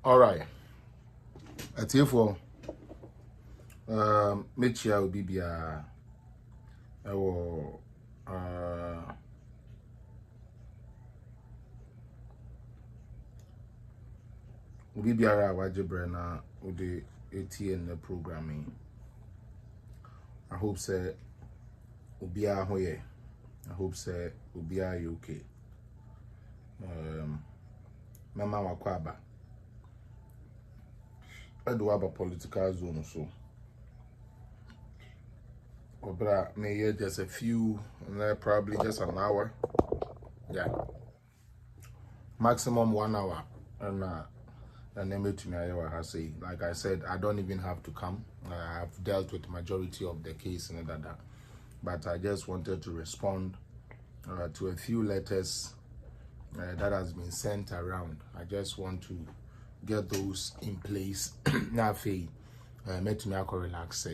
All right. At here for Mitchia will be Obi biara wajebre na ode ATN the programming. I hope say obi a hoye. I hope say obi a okay. Mama wakwaba. I do have a political zone so. Obra may just a few, probably just an hour. Yeah. Maximum 1 hour. And then I say, like I said, I don't even have to come. I have dealt with majority of the case and that. But I just wanted to respond to a few letters that has been sent around. I just want to get those in place. Now, make me relax.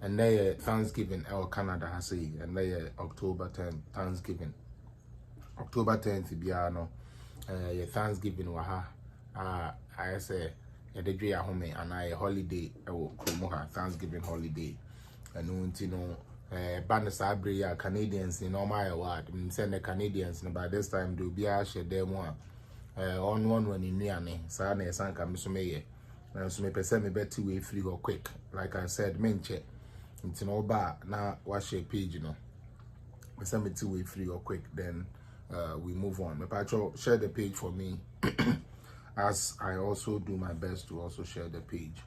And then Thanksgiving, Canada has say, and then October 10th, Thanksgiving. October 10th, Biano, Thanksgiving, waha. I say, a day at home and I holiday, Thanksgiving holiday. And you know, Banasabria Canadians in all my award, send the Canadians, and by this time, they'll be actually there more. On one in Niani, Sana Sanka Misume, so me person me better way free or quick. Like I said, menche. It's no bar now. Watch your page, you know. Me send me 2 way free or quick. Then we move on. Me patcho share the page for me, as I also do my best to also share the page.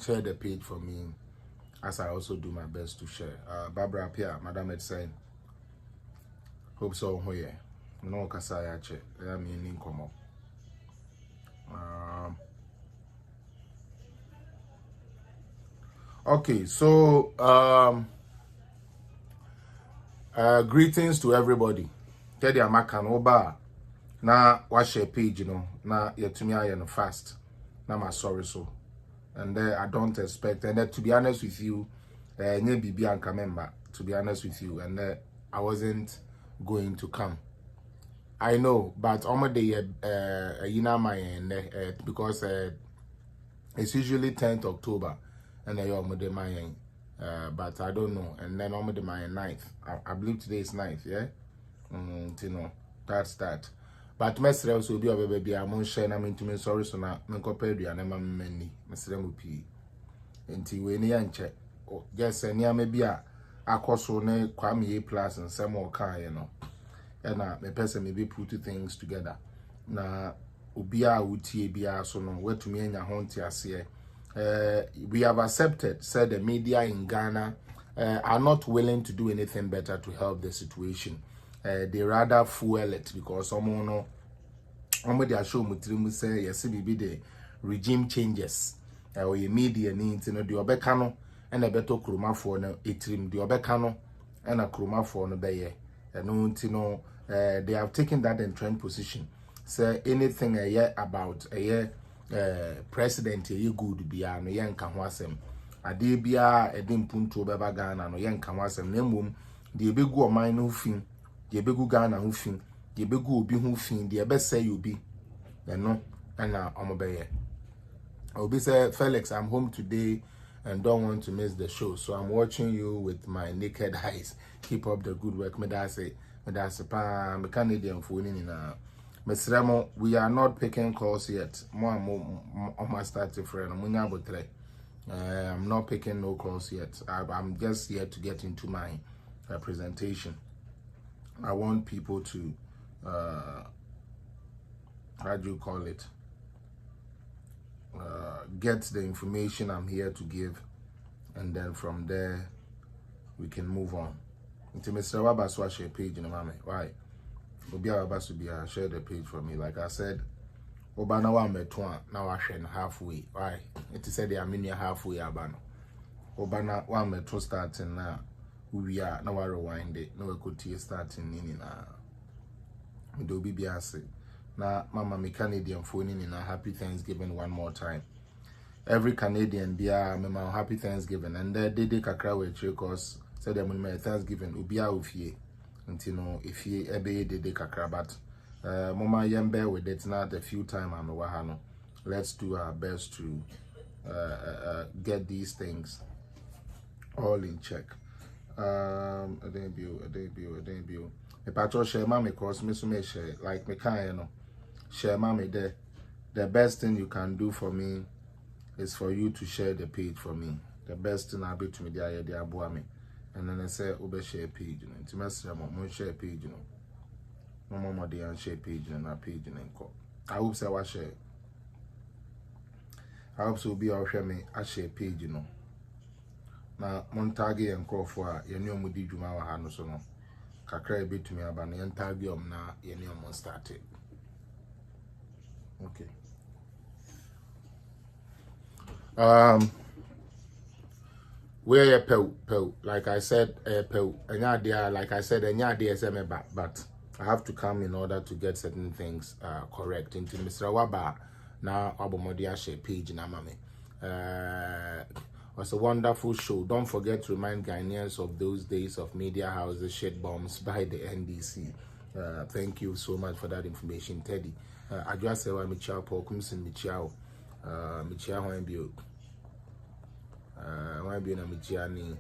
Share the page for me, as I also do my best to share. Barbara Pia, Madam had said, hope so. Here, no kasaya che. I mean, come up. Okay, so greetings to everybody. Tell the American Oba na watch your page, you know. Na yetumi aye no fast. Na my sorry so. And I don't expect. And to be honest with you, nye bibi anka member. To be honest with you, and I wasn't going to come. I know, but you know my because it's usually 10th October. And then but I don't know. And then my 9th. I believe today is 9th, yeah? You know, that's that. But Mestre also be a baby. I'm on share. I'm into me sorry, so now I'm compared to an many. Mestre Mupi. Until we near check. Oh, yes, and yeah, maybe a course on Kwame A plus and some more car, you know. And my person maybe put 2 things together. Na Ubia Uti Bia so no, where to me and your home here. We have accepted, said the media in Ghana are not willing to do anything better to help the situation. They rather fuel it because someone they show mutrimu say yes be the regime changes or your media needs the obekano and a better kroma for no etrim the obekano and a kroma for no beye and they have taken that entrenched position. Say anything a year about a year president ye good bia no yen ka ho asem ade bia edin punto beba Ghana no yen ka ho asem na mmom de begu oman no fin de begu Ghana ho fin de begu obi ho fin de be say obi no na omobeye obi say Felix, I'm home today and don't want to miss the show, so I'm watching you with my naked eyes. Keep up the good work. Me that's pa me Canadian for ni na. We are not picking calls yet. More start to friend. I'm not picking no calls yet. I'm just here to get into my presentation. I want people to how do you call it? Get the information I'm here to give, and then from there we can move on. Until Mr. Wabaswa share page in the moment. Why? Share the page for me. Like I said, Obana wa metwa na wa hwe halfway. Why? It said they are mini halfway abano. Obana wa metro starting na we are na wa rewind it. No we could starting nini na. We do be say. Na mama me Canadian phone nini na happy Thanksgiving one more time. Every Canadian bia mama happy Thanksgiving, and they kakra we because said them my Thanksgiving ubia ofie. You know, if you ebe de kakra, but Mama bear with it not a few times I'm wahano. Let's do our best to get these things all in check. A debut. A patro share mommy cause me so share like me kind share mommy there. The best thing you can do for me is for you to share the page for me. The best thing I'll be to me there they are me. And then I say over share page and to message I'm share page no more they and share page and a page and call. I hope so I share. I hope so be out me I share page na montage and call for your new mudi juma wa hanu so no kakra be to me aba na tag na your new mon started. Okay. Where a pel like I said pel enya dia like I said enya dia say but I have to come in order to get certain things correct into Mr. Waba na abomodi a share page na mame. Was a wonderful show. Don't forget to remind Ghanaians of those days of media houses shit bombs by the NDC. Thank you so much for that information, Teddy. I just say, Michao Pokumsin Michao. Michao Wambio. Wambio na Michiani.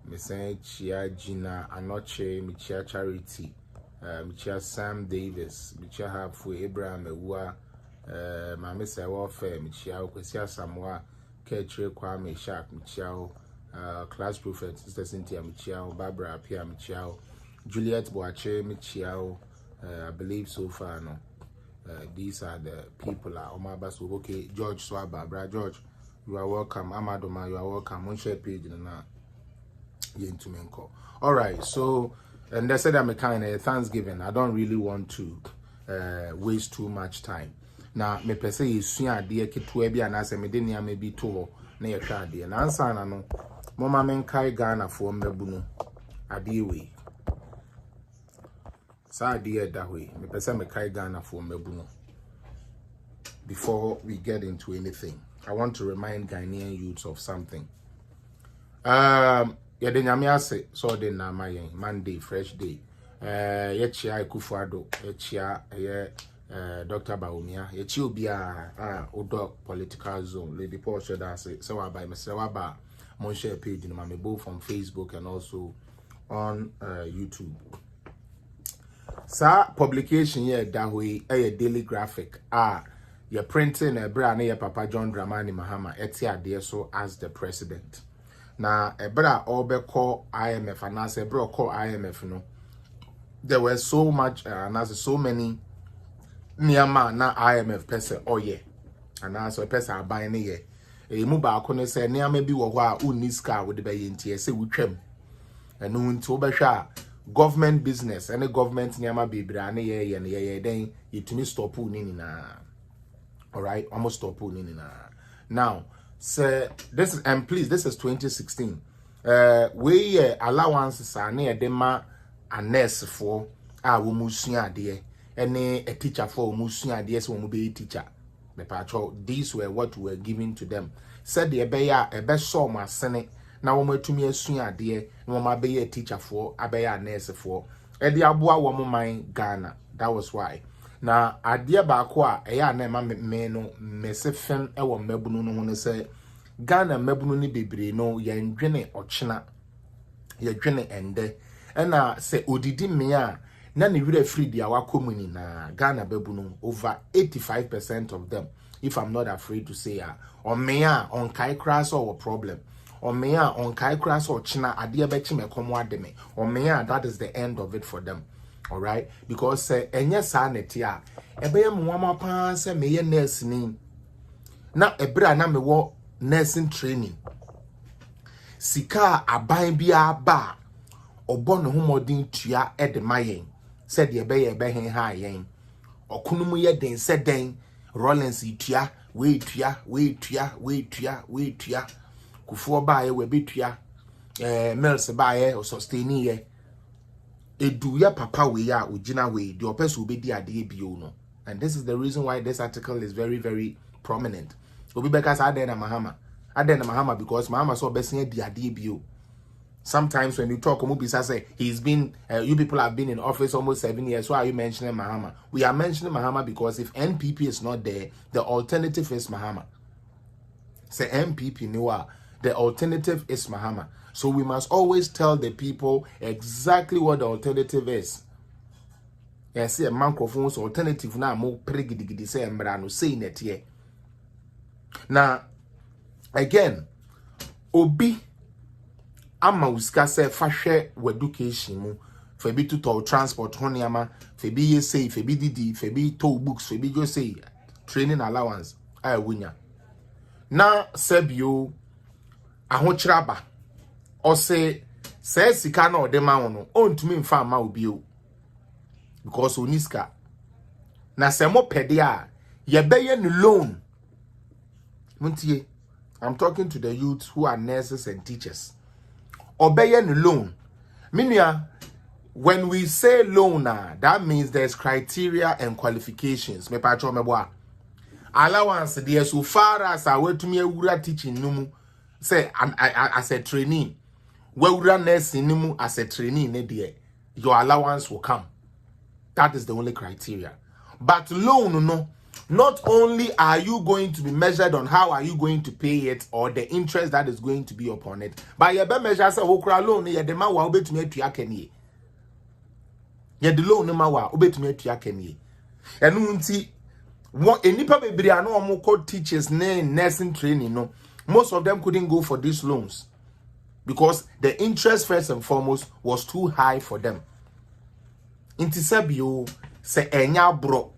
Mesen Chia Gina Anoche, Michia Charity. Michia Sam Davis. Michia Hafu Abraham Ewa. Mami Sewafe. Michia Okwesia Samoa. Ketre Kwame Shark Michao, Class Prophet Sister Cynthia Michao, Barbara Pia Michao, Juliet Boache Michao. I believe so far no. These are the people are Omabasu. Okay, George Swaba, Bra George, you are welcome. Amadoma, you are welcome. On share page na Yentumenko. All right, so and they said I'm a kind of Thanksgiving. I don't really want to waste too much time. Na me pese yesua ade ketewa bi anase me de nia me bi to na ye hwa ade na ansa na no moma men kai Ghana fo mbabu no ade we sa ade da we me pese me kai Ghana fo mbabu no. Before we get into anything, I want to remind Ghanaian youths of something. Ye de nyame ase so de na mayen Monday fresh day. Ye chia Ikufuado ye chia ye Dr. Baumia, a childbia, odo political zone, Lady Portia, that's it. So I buy Mr. Waba, mon share page in my both on Facebook and also on YouTube. Sa publication here that way a daily graphic. You're printing a brand near Papa John Dramani Mahama, Etia dear so as the president. Now, a bra obe call IMF and as a bro call IMF, no. There were so much and as so many. Niama na IMF pese oye ana so pese aban ne ye mu ba ko ne se niama bi wo ho a uniska wo de be yentie se wutwam enu nti wo be hwa government business any government niama bibira ne ye ne den yitumi stop ni na. All right, almost stop ni na. Now say this is, and please, this is 2016 we allowances are na de ma a nurse for a wo musua de any a teacher for musunya DS when be teacher. The patrol, these were what were given to them. Said the beya a best saw my senate. Now we to me a sunya dear, no my be a teacher for, a beya nurse for. Eddie Abua woman mine Ghana. That was why. Now a dear bakwa, a ya nema meno, mesefem ewa mebunu no say Ghana mebunu ni bibri no yen drene or china ye drene ende. And say odidi mea. Na ni wire free dia wa komuni na Ghana bebu no over 85% of them, if I'm not afraid to say on me on kai crass or problem on me on kai crass or china ade be chi me komo ade me on me that is the end of it for them. All right, because enye sa neti a ebe ye mo pa se me ye nurse ni na ebra na me wo nursing training sika aban bia ba obo no homodin tua e de mayen said ye be hen ha yen okunumu ye den said den Rollins tua we tua kufuo ba ye we betua mills ba ye o sustain ye edu ya papa we ya ogina we the opese obedi ade bio no. And this is the reason why this article is very, very prominent. Obi beka sa Adena Mahama because Mahama so besin di ade bio. Sometimes when you talk, Omubisa say he's been, you people have been in office almost 7 years. Why are you mentioning Mahama? We are mentioning Mahama because if NPP is not there, the alternative is Mahama. Say NPP Niwa, the alternative is Mahama. So we must always tell the people exactly what the alternative is. Yes, a microphone's alternative now more pregidigidi say embrano say net ye. Now again, Obi ama usika se fashe education mu febi to transport honiama febi ye say febi didi febi to books febi go say training allowance I winya na sebio ahochiraba o say sika na odema wono ontumi mfa ma obi o because oniska na semo pede a ye beye no loan muntie. I'm talking to the youths who are nurses and teachers. Obey no loan. Minya, when we say loan, that means there's criteria and qualifications. Me patro meboa. Allowance there so far as I went to me ura teaching numu. Say as a trainee. We ura nursing numu as a trainee ne there. Your allowance will come. That is the only criteria. But loan no. Not only are you going to be measured on how are you going to pay it or the interest that is going to be upon it, but you be measure say okra loan ye de ma wa obetumi atua kanie. Ye de loan ma wa obetumi atua kanie. Enu nti enipa bebre anu omo called teachers ne nursing training no, most of them couldn't go for these loans because the interest first and foremost was too high for them. Inti sabio se enya bro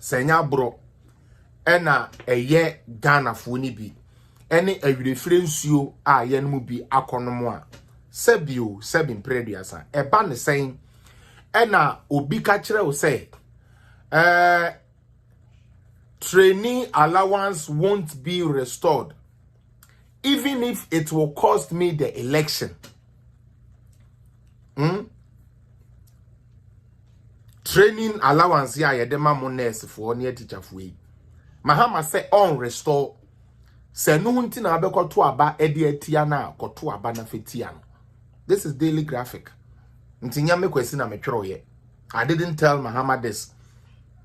Senya bro ena eye Ghana foni bi ene awirefire nsuo a ye no bi akonomo a sebio sebin preduasa eba ne sen ena obi ka kire wo say training allowance won't be restored even if it will cost me the election. Training allowance ya yedema mo nurse for ne teacher for yi. Mahama say on restore. Se no hunti na abekoto aba ede atia na koto aba na fetia no. This is daily graphic. Ntinya me kwesi na metwero ye. I didn't tell Mahama this.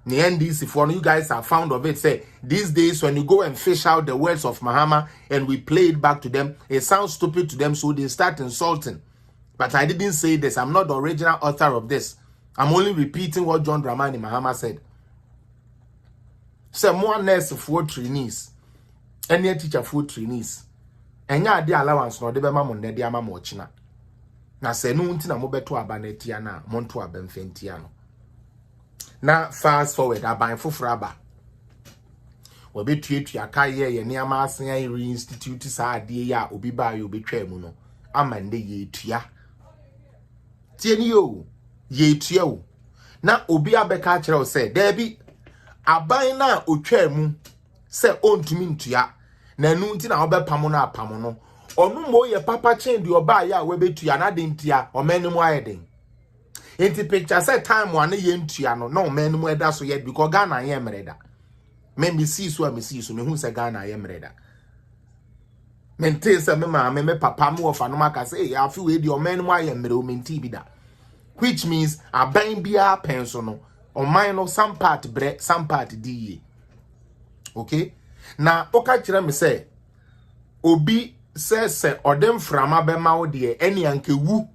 The NDC for you guys are found of it. Say these days when you go and fish out the words of Mahama and we play it back to them, it sounds stupid to them, so they start insulting. But I didn't say this. I'm not the original author of this. I'm only repeating what John Dramani Mahama said. Say more nurse for trainees, any teacher for trainees. Enya de allowance no de be ma mo ne de ama mo china. Na se no nti na mo beto abanetia na mo nto abemfentia no. Na fast forward aban foforo aba. We be tuatua kaye ye ne ama asen ai reinstitute sa ade ya obi ba ye obi twa mu no. Amande ye tua. Tie ni yo. Ye tuo na obi abeka kire o say Debbie aban na otwa mu say ontumi ntua na nu nti na obepam na apam no onu mo ye papa chen di oba ya we betua na de ntia o menum ayeden enti picture say time one ye ntua no na o menum eda so ye because Ghana ye mreda me see so me hu say Ghana ye mreda mente say me papa mu ofa no maka say afi we di o menum aye mre o menti bi da. Which means a bang bia pensono or mine some part bread, some part D. Okay? Now, oka chira me say, Obi says, or them frama be mao de any anke wu.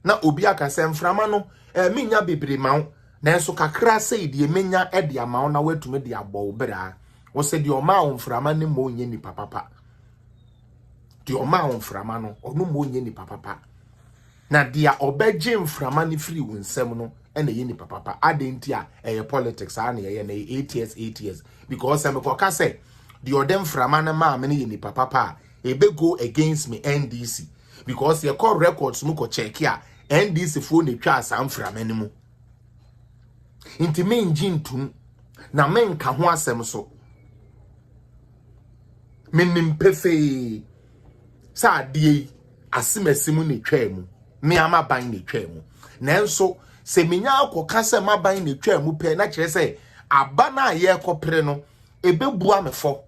Na Obi aka sem frama no, minya bibri mao, na so kakra say de menya e de mao na wetu me de abo bra. O se de o mao frama ne mo nye ni papa. De o mao frama no, onu mo nye ni papa. Na dia obeje mframa ni free wunsem no ene ye ni papa adenti a politics a na ye na 8 years because me koka say the odem frama na ma me ye ni papa ebe go against me NDC because ye call records mu ko check ya NDC fo ne twa asam frama ni mu inti me njintum na me nka ho asem so menim pefe sa die asimasimu ne twa mu me ama ban ne twa mu nanso se menya akoka se ma ban ne twa mu pe na kire se aba na ye kopere no ebebua me fo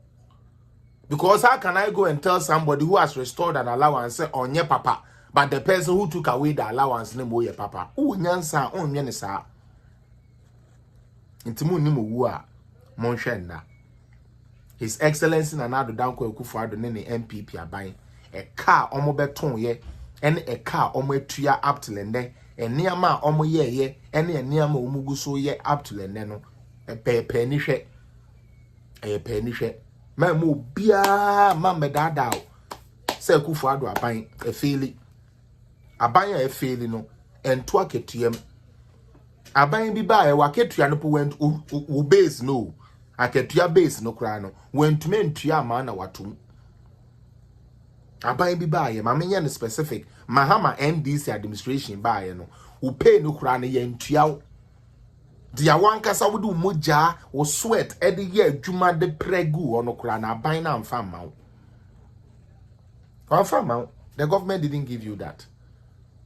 Because how can I go and tell somebody who has restored an allowance, say, onye papa, but the person who took away the allowance, name wo ye papa? Oh, nyansa, oh, nyansa. Intimu nimu wua, monshenda. His Excellency Nana Danko Kufuado ne MPP aban. A car omo beton ye, and a car omo tuya up to lende, and niama omo ye, and a niama umuguso ye up to lende no. A penny she. A penny she. Mamu bia mamma dadao. Say Kufuado aban, a feeling. Abaya a feeling no, and twaketium. Aban bi ba e waketua no po went u base no. Aketua base no kra no. Went men tua ma na watum. Aban bi ba ye ma menye no specific. Mahama NDC administration ba ye no. U pay no kra no ye ntua. Dia wankasa wudu moja wo sweat e de ye adwuma de pregu ono kra na aban na amfa ma wo. Amfa ma wo. The government didn't give you that.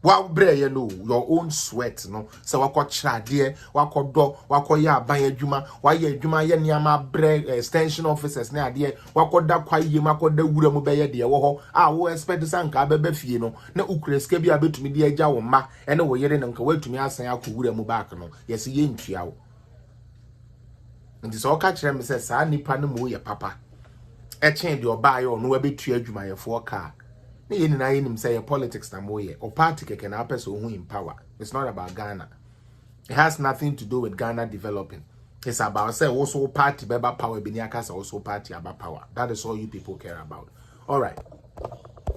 Wow, bre you know your own sweat no so wako chade wako do wako ya aban adwuma wa ye adwuma ye niama bre extension officers na ade wako da kwaye mako da wura mu be ye de wo ho a wo expect sanka bebe fie no na ukreska bi abetumi de agya wo ma ene wo yere nka watumi asan akọ wura mu back no yesi ye ntua wo nti so ka kire me se sa nipa no mo ye papa e chen de oba ye ono wa betua adwuma ye fo ka. Say politics na moye or party can happen so who in power. It's not about Ghana. It has nothing to do with Ghana developing. It's about say also party beba power biniakas also party about power. That is all you people care about. All right.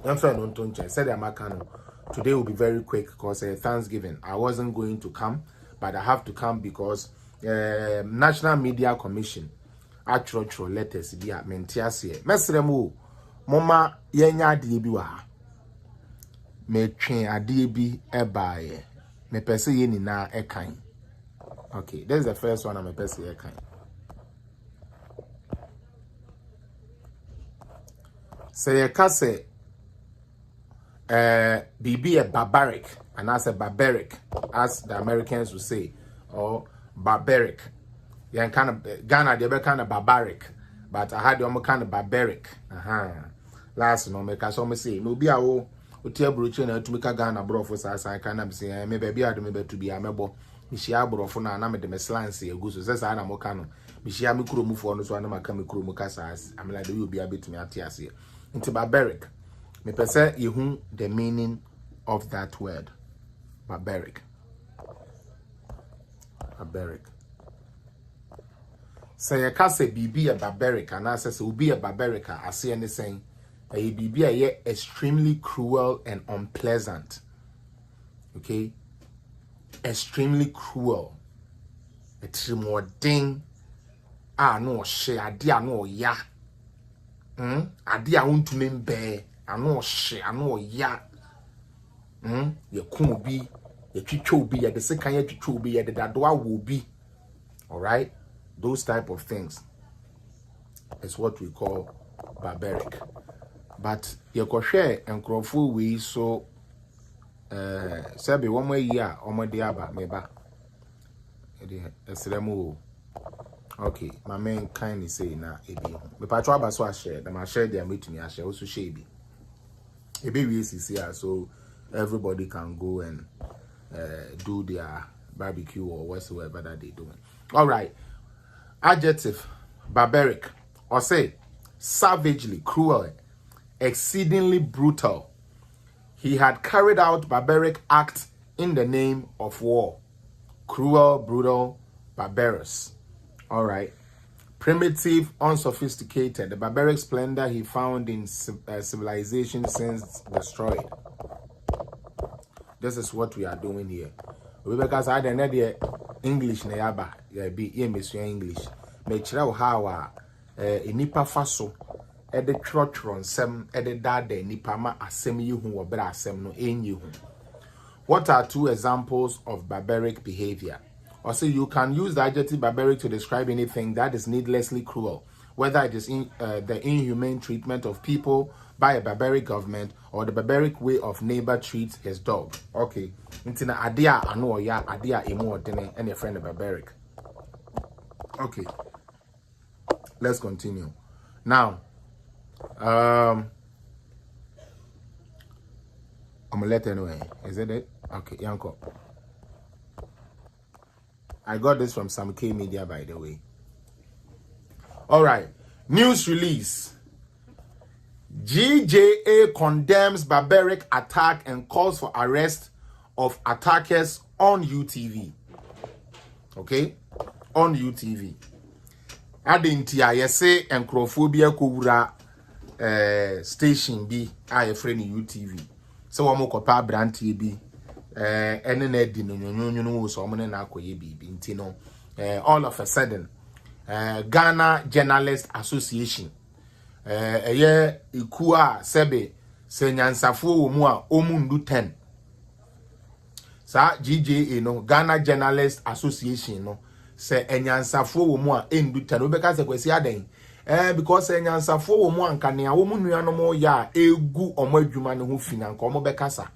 I'm sorry, don't said Amakano. Today will be very quick because Thanksgiving. I wasn't going to come, but I have to come because National Media Commission actual letters be at Mentiasie. Mesremu Mama yenya adie bi wa ha me twen adie bi ebaye me pese ye ni na ekan. Okay, this is the first one I'm pese ekan. Say ye ka say bibi e barbaric and as a barbaric as the Americans would say or barbaric. Yeah, kind of Ghana they be kind of barbaric, but I had the kind of barbaric. Last no make us almost say no be a o tia broche na tumi ka Ghana brofo sa kan na be say me baby ado me be to be amebo mi hia brofo na me de me slanse egu so say sa na mo ka no mi hia me kuro mu fo no so na maka me kuro mu ka sa am like the you be abetumi ate ase into barbaric me pese yehu the meaning of that word barbaric. Say ka say bibi a barbaric and I say will be a barbaric as any saying a bibi a extremely cruel and unpleasant. Okay, extremely cruel. It's more ding. No she adia no ya. Adia won't mean bear. No she no ya. Ye kumo be ye chicho be the second ye chicho be the dadwa will be. All right. Those type of things is what we call barbaric. But you can share and crowful we so sabi one way year or my diaba meba. Okay, my main kindly say na ebi. Me patro aba so share, them I share their meet me I share also share bi. Ebi we see here so everybody can go and do their barbecue or whatsoever that they doing. All right. Adjective, barbaric, or say, savagely, cruel, exceedingly brutal. He had carried out barbaric acts in the name of war. Cruel, brutal, barbarous. All right. Primitive, unsophisticated, the barbaric splendor he found in civilization since destroyed. This is what we are doing here. Because I had another English na yaba ya be English. Me kyerɛ how nipa faso e de trotro nsɛm e de dada nipa ma asɛm yi hu wo bra asɛm no enyi hu. What are two examples of barbaric behavior? Also, you can use the adjective barbaric to describe anything that is needlessly cruel, whether it is the inhumane treatment of people by a barbaric government or the barbaric way of neighbor treats his dog. Okay. Intina adia ano ya adia emu odene and your friend barbaric. Okay. Let's continue. Now, Omelette anyway. Is it? Okay, Yanko. I got this from some K Media, by the way. All right. News release. GJA condemns barbaric attack and calls for arrest of attackers on UTV. Okay? On UTV. Adintia yese encrophobia kowura station bi a friend UTV. So wamo kopa brantie bi ene na di no nyonyo so mo na akoye bibi nti no all of a sudden Ghana Journalist Association eye iku a sebe senyansafo wo mu a omundu 10 sa GJA no Ghana Journalist Association no se enyansafo wo mu a endu 10 obeka se kwesi aden because enyansafo wo mu anka ne a wo mu nuanom mo ya egu omo adwuma ne ho fina nka omo bekasa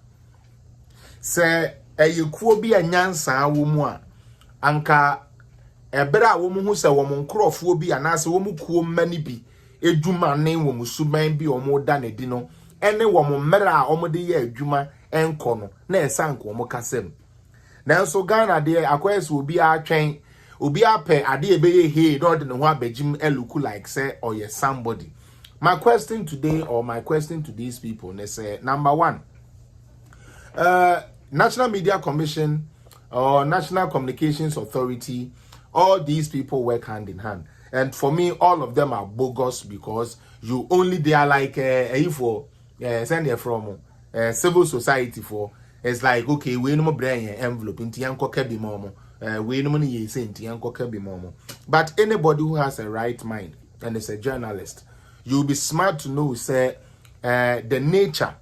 se eyekuo bi enyansa wo mu a anka ebere a wo mu hu se wo mu nkrofo bi anase wo mu kuo mani bi edwuma ne wo mu suban bi omo da ne di no ene wo mu mmere a omo de ye adwuma enko no na esanko omo kasem nanso Ghana de akwese obi a twen obi ape ade ebeye he no de ne ho abagim eluku like say or yes somebody. My question today or my question to these people they say number 1, National Media Commission or National Communications Authority, all these people work hand in hand, and for me all of them are bogus because you only they are like for send there from civil society for it's like okay we no more bring envelope into yanko kebi momo we no money ye say yanko kebi momo. But anybody who has a right mind and is a journalist, you'll be smart to know say the nature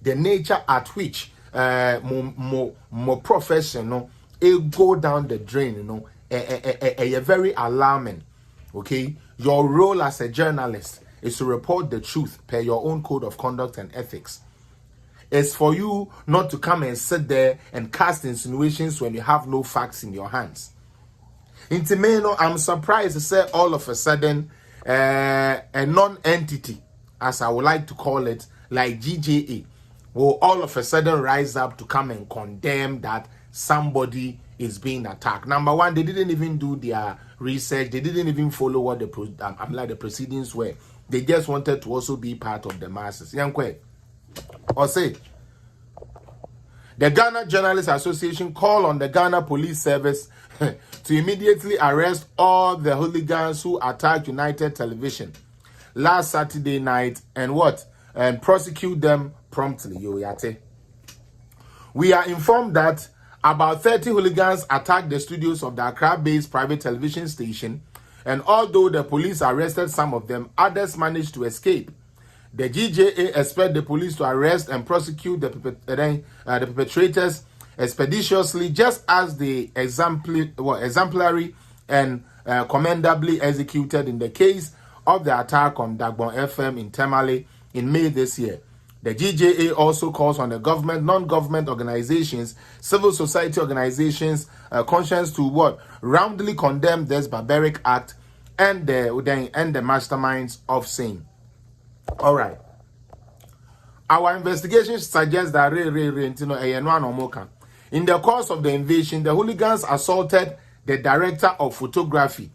the nature at which more professional it go down the drain, you know, a very alarming. Okay, your role as a journalist is to report the truth per your own code of conduct and ethics. It's for you not to come and sit there and cast insinuations when you have no facts in your hands. Intimeno, I'm surprised to say all of a sudden a non-entity, as I would like to call it, like GJA, will all of a sudden rise up to come and condemn that somebody is being attacked. Number 1, they didn't even do their research. They didn't even follow what the proceedings were. They just wanted to also be part of the masses. Yankwe, or say, the Ghana Journalists Association call on the Ghana Police Service to immediately arrest all the hooligans who attacked United Television last Saturday night and prosecute them promptly. We are informed that about 30 hooligans attacked the studios of the Accra-based private television station, and although the police arrested some of them, others managed to escape. The GJA expect the police to arrest and prosecute the perpetrators expeditiously, just as they exemplary and commendably executed in the case of the attack on Dagbon FM in Tamale in May this year. The GJA also calls on the government, non-government organizations, civil society organizations, conscience to roundly condemn this barbaric act and the masterminds of same. All right. Our investigation suggests that in the course of the invasion, the hooligans assaulted the director of photography.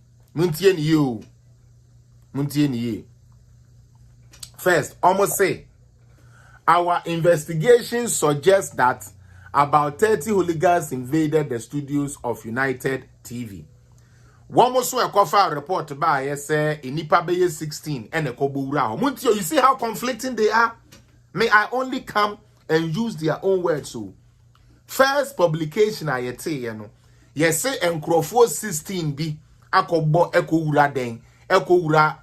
First, almost say, our investigation suggests that about 30 hooligans invaded the studios of United TV. One more so a cover report by say in Nipa 16 and a Kobura. Muntio, you see how conflicting they are? May I only come and use their own words. So, first publication I say, yes, say Encrofo 16B, Akobo Ekura Den, Ekura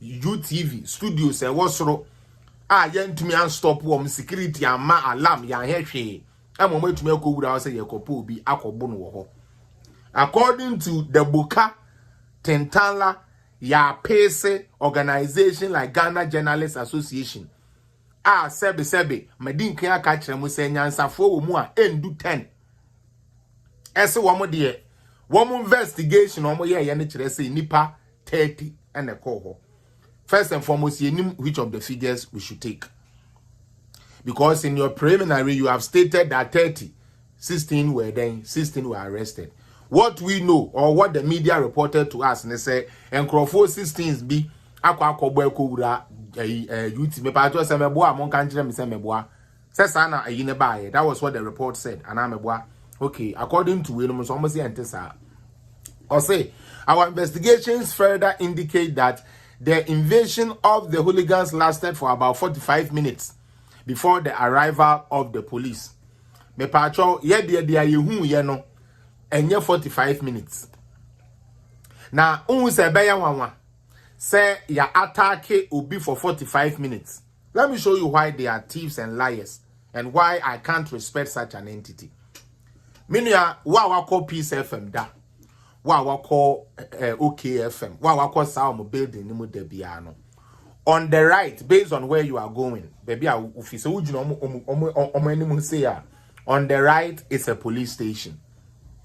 UTV studios and what's so. Yen to me and stop warm security and ma alarm yan heche. I'm on way to make Kura say Yakopo be Akobun. According to the Buka Tentala Ya Pese organization like Ghana Journalists Association. Sebe, Medin Kia Catcher Musenyan Safo Mua Endu 10. Ese womo dear. One investigation on my say Nipa 30 and a coho. First and foremost, you know which of the figures we should take. Because in your preliminary, you have stated that 16 were then, 16 were arrested. What we know, or what the media reported to us, and they say, and Crawford 16s be that was what the report said. And I'm okay, according to Williams, almost the antessa. Or say, our investigations further indicate that the invasion of the hooligans lasted for about 45 minutes before the arrival of the police. Me pacho, no, and 45 minutes. Now, say ya attack will be for 45 minutes. Let me show you why they are thieves and liars and why I can't respect such an entity. Minya, wa call Peace FM da. Wa call OKFM. Wa call Salmo building nimu debiano. On the right, based on where you are going, baby, on the right is a police station.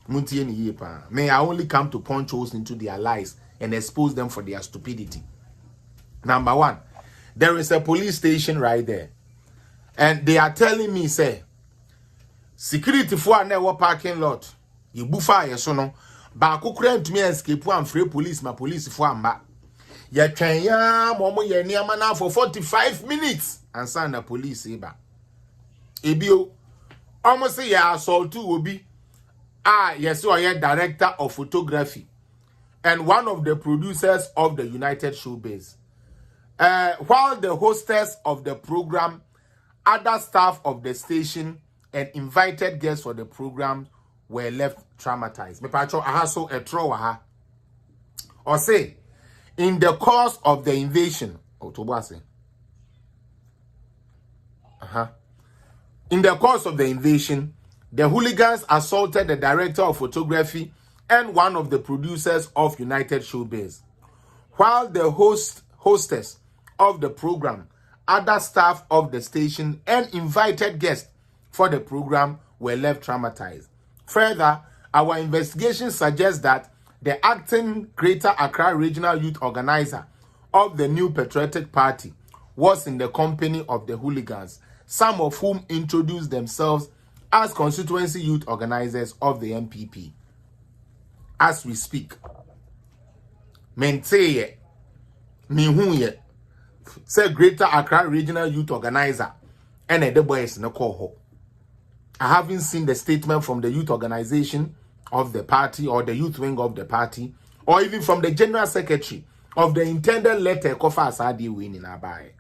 May I only come to punch holes into their lies and expose them for their stupidity. Number one, there is a police station right there. And they are telling me, say, security for a network parking lot. You buffer yes or no. But I couldn't to me escape one free police, my police for a ya Kenya, momo ye niamana for 45 minutes. And send the police eba. Ebio, almost say ya assault to Obi. Yes, so I am director of photography and one of the producers of the United Showbiz. While the hostess of the program, other staff of the station, and invited guests for the program were left traumatized. Me pacho ahaso etrowa. Or say, in the course of the invasion, in the course of the invasion, the hooligans assaulted the director of photography and one of the producers of United Showbiz. While the hostess of the program, other staff of the station, and invited guests for the program were left traumatized. Further, our investigation suggests that the acting Greater Accra Regional Youth Organizer of the New Patriotic Party was in the company of the hooligans, some of whom introduced themselves as constituency youth organizers of the MPP. As we speak, Menteye, Mihuye, say Greater Accra Regional Youth Organizer, and the boys in the cohort. I haven't seen the statement from the youth organization of the party or the youth wing of the party, or even from the general secretary of the intended letter Kofa Asadi win in Abai.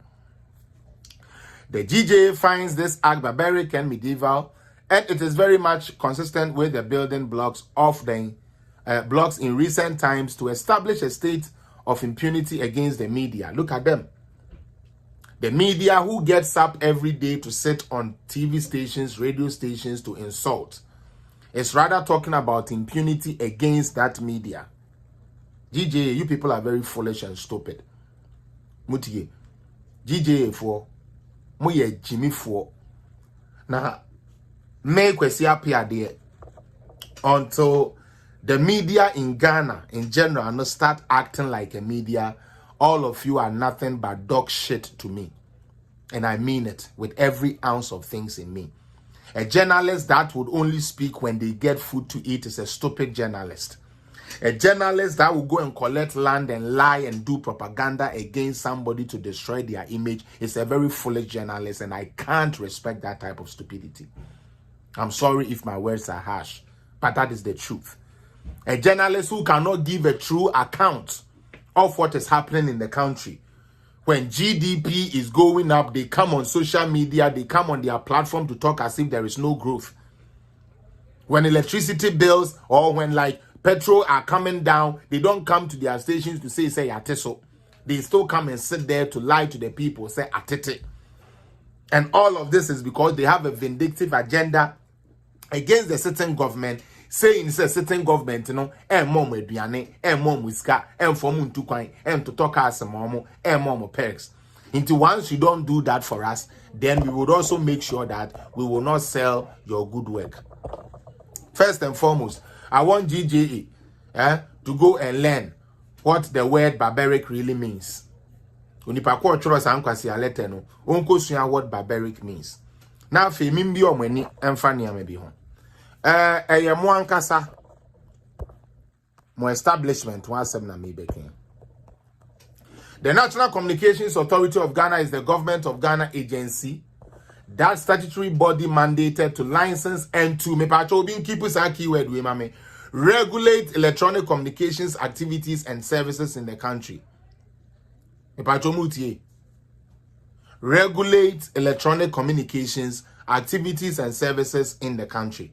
The GJA finds this act barbaric and medieval, and it is very much consistent with the building blocks of the blocks in recent times to establish a state of impunity against the media. Look at them. The media who gets up every day to sit on TV stations, radio stations to insult. It's rather talking about impunity against that media. GJA, you people are very foolish and stupid. Mutige. GJA for Muye Jimmy for. Now, make we see appear there until the media in Ghana in general not start acting like a media. All of you are nothing but dog shit to me. And I mean it with every ounce of things in me. A journalist that would only speak when they get food to eat is a stupid journalist. A journalist that will go and collect land and lie and do propaganda against somebody to destroy their image is a very foolish journalist, and I can't respect that type of stupidity. I'm sorry if my words are harsh, but that is the truth. A journalist who cannot give a true account of what is happening in the country. When GDP is going up, they come on social media, they come on their platform to talk as if there is no growth. When electricity bills or when like petrol are coming down, they don't come to their stations to say ateso. They still come and sit there to lie to the people, say atete. And all of this is because they have a vindictive agenda against the sitting government, saying it's a sitting government, mom eduane, mom wiska, for moon to coin, to talk as a mom, mom perks. Until once you don't do that for us, then we would also make sure that we will not sell your good work. First and foremost, I want GJA to go and learn what the word barbaric really means. onipa ko choro san kwase alete no onko sua what barbaric means na fe mimbi omani emfa niam bi ho eye mo ankasa mo establishment one asem na me bekin. The National Communications Authority of Ghana is the government of Ghana agency that statutory body mandated to license and to keep us a keyword we mame regulate electronic communications activities and services in the country. Regulate electronic communications activities and services in the country.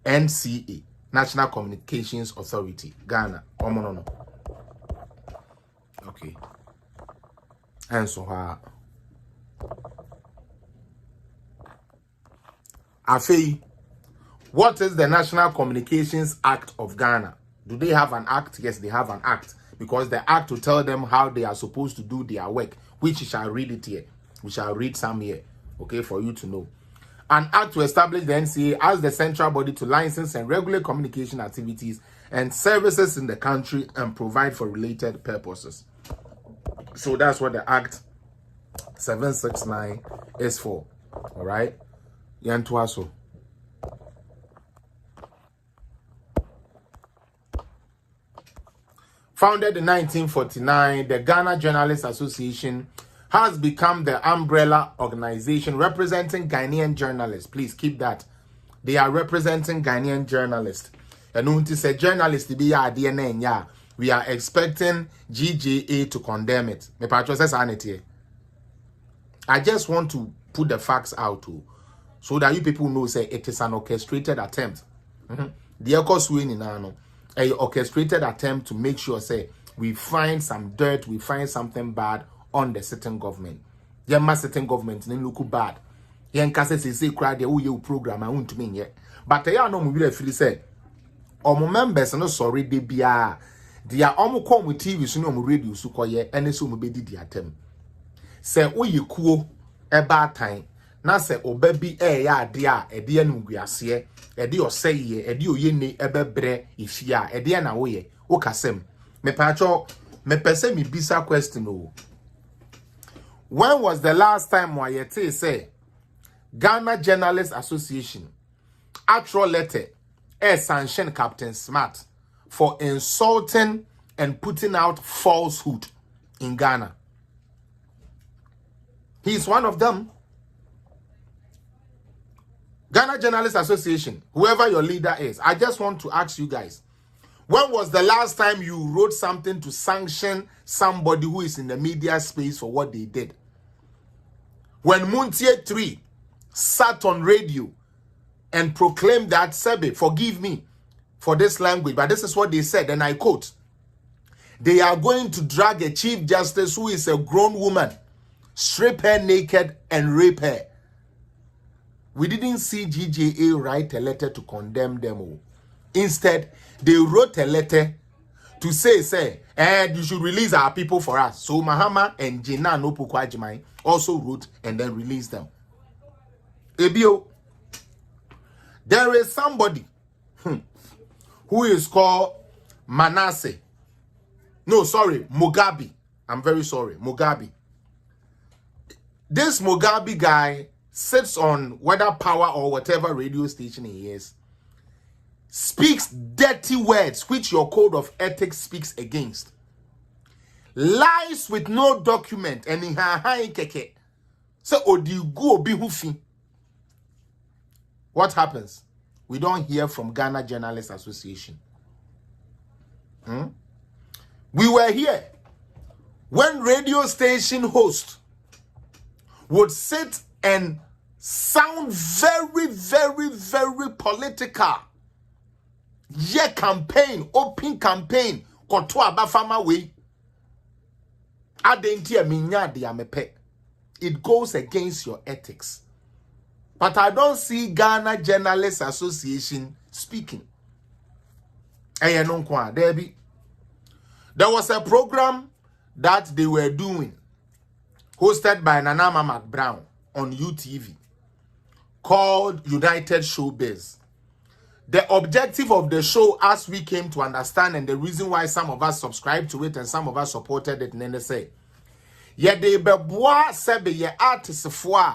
NCA, National Communications Authority, Ghana. No. Okay. And so Afi, what is the National Communications Act of Ghana? Do they have an act? Yes, they have an act. Because the act will tell them how they are supposed to do their work, which we shall read it here. We shall read some here, okay, for you to know. An act to establish the NCA as the central body to license and regulate communication activities and services in the country and provide for related purposes. So that's what the Act 769 is for. All right? Yantuaso. Founded in 1949, the Ghana Journalists Association has become the umbrella organization representing Ghanaian journalists. Please keep that. They are representing Ghanaian journalists. And when to say journalists to be a DNA, yeah, we are expecting GJA to condemn it. I just want to put the facts out too, so that you people know say it is an orchestrated attempt. The an orchestrated attempt to make sure say we find some dirt, we find something bad on the sitting government. The sitting government then look bad. Yen kase say cry the you program I won't mean yet. But I know we feel say omo members no sorry they bia. Dia omo come with TV so no omo radio so koye ene so omo bedi di atem. Se oye kuo eba time na se obabi ya ade a ede anu guase ede oseye ede oyene ebebre ifia ede na woye wo kasem me pacho me pese me bisa question o. When was the last time wayete say Ghana Journalists Association actual letter sanction Captain Smart for insulting and putting out falsehood in Ghana? He's one of them. Ghana Journalists Association, whoever your leader is, I just want to ask you guys, when was the last time you wrote something to sanction somebody who is in the media space for what they did? When Muntie 3 sat on radio and proclaimed that, Sebe, forgive me for this language, but this is what they said, and I quote, they are going to drag a chief justice who is a grown woman, strip her naked and rape her. We didn't see GJA write a letter to condemn them all. Instead, they wrote a letter to say, and you should release our people for us. So Mahama and Jina Nopukwajimai also wrote and then released them. Ebio, there is somebody who is called Manasseh. No, sorry, Mugabe. I'm very sorry, Mugabe. This Mugabe guy sits on whether power or whatever radio station he is, speaks dirty words which your code of ethics speaks against, lies with no document, and in her keke. So odigu obi hufi. What happens? We don't hear from Ghana Journalists Association. We were here when radio station host would sit and sound very, very, very political. Yeah, campaign, open campaign, koto abafama way. Adentia minya de amepe. It goes against your ethics. But I don't see Ghana Journalists Association speaking. There was a program that they were doing, hosted by Nanama McBrown on UTV, called United Showbiz. the objective of the show, as we came to understand, and the reason why some of us subscribed to it and some of us supported it, and they say, yeah, they be boa sebe ye artists for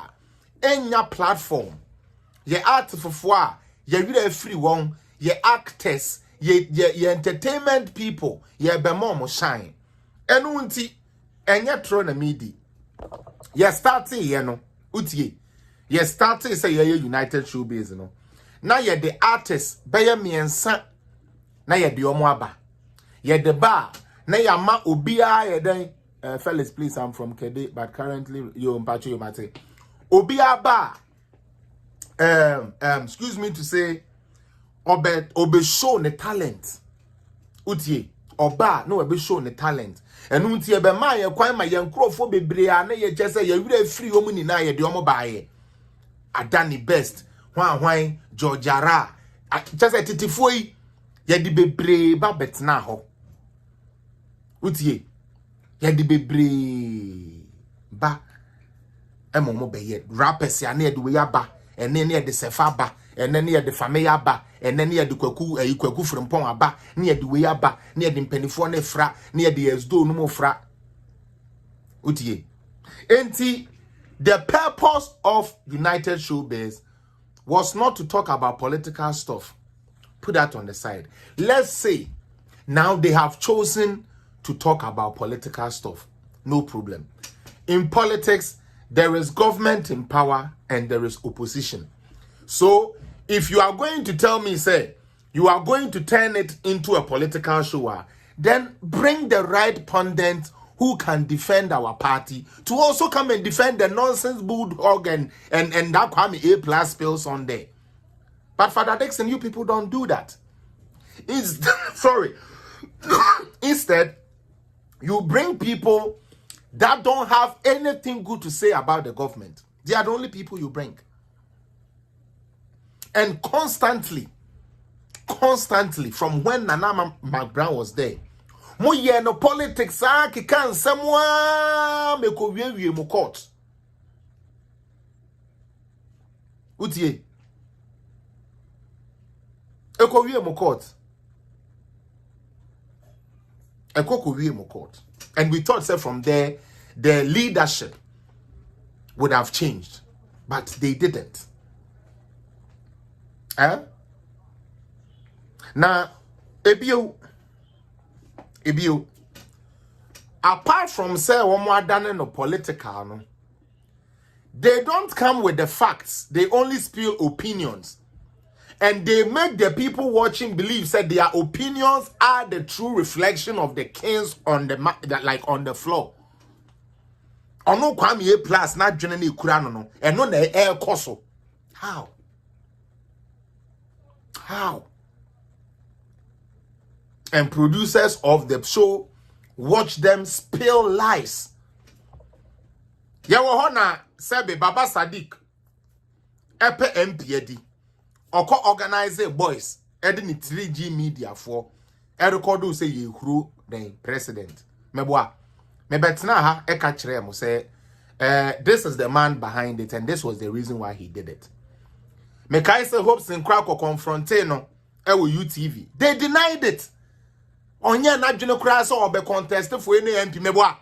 enya platform, ye artists for ye really free one, ye actors, ye entertainment people, ye be more shine. Enunti enya throne media. Ye starting ye no utie. Ye starting say ye United Showbiz no. Now ye the artist beye miensa na ye de omo aba. Ye the bar na ya ma obia ye den fellas, please, I'm from Kede, but currently you mpacho you mate. Obia ba excuse me to say obe show the talent. Utie oba no obe show the talent. And untie be ma ye kwan ma ye nkrofo bebre a na ye chese ye wira free omu ni na ye de omo ba ye. Adani best hwan Georgiara chese titifo yi ye di bebre ba betna ho. Utie ye di bebre ba emomo be ye rappers ya na ye di we ya ba ene ne ye de sefa ba ene ne ye de fame ya ba ene ne ye de kwaku frimpon aba ne ye de we ya ba ne ye de mpanifo ne fra ne ye de esdo no mo fra. Utie enti the purpose of United Showbiz was not to talk about political stuff. Put that on the side. Let's say now they have chosen to talk about political stuff. No problem. In politics, there is government in power and there is opposition. So if you are going to tell me, say, you are going to turn it into a political show, then bring the right pundit who can defend our party to also come and defend the nonsense bulldog and that Kwame A+ spills on there. But Father Dixon, you people don't do that. Sorry. Instead, you bring people that don't have anything good to say about the government. They are the only people you bring. And constantly, from when Nana McBrown was there, mo ye no politics ki kan semwa me ko wie mo court. Utie. E ko wie mo court. E ko wie mo court. And we thought, say, from there, the leadership would have changed. But they didn't. Now, Ebio, apart from say one more than no political, no, they don't come with the facts. They only spill opinions. And they make the people watching believe that their opinions are the true reflection of the kings on the on the floor. Ono Kwame A+ not generally kurano no. And no na air koso. How? And producers of the show watch them spill lies. Yawo hona sebe Baba Sadiq epe MPD. Oko organize boys edini 3G media for record say ye huru the president. Meboa. Mebetna ha eka kire mo say this is the man behind it and this was the reason why he did it. Mekai say hopes in crack or confronte no ewo UTV. They denied it. Onye na dwene kura so obe contest for any MP meboa.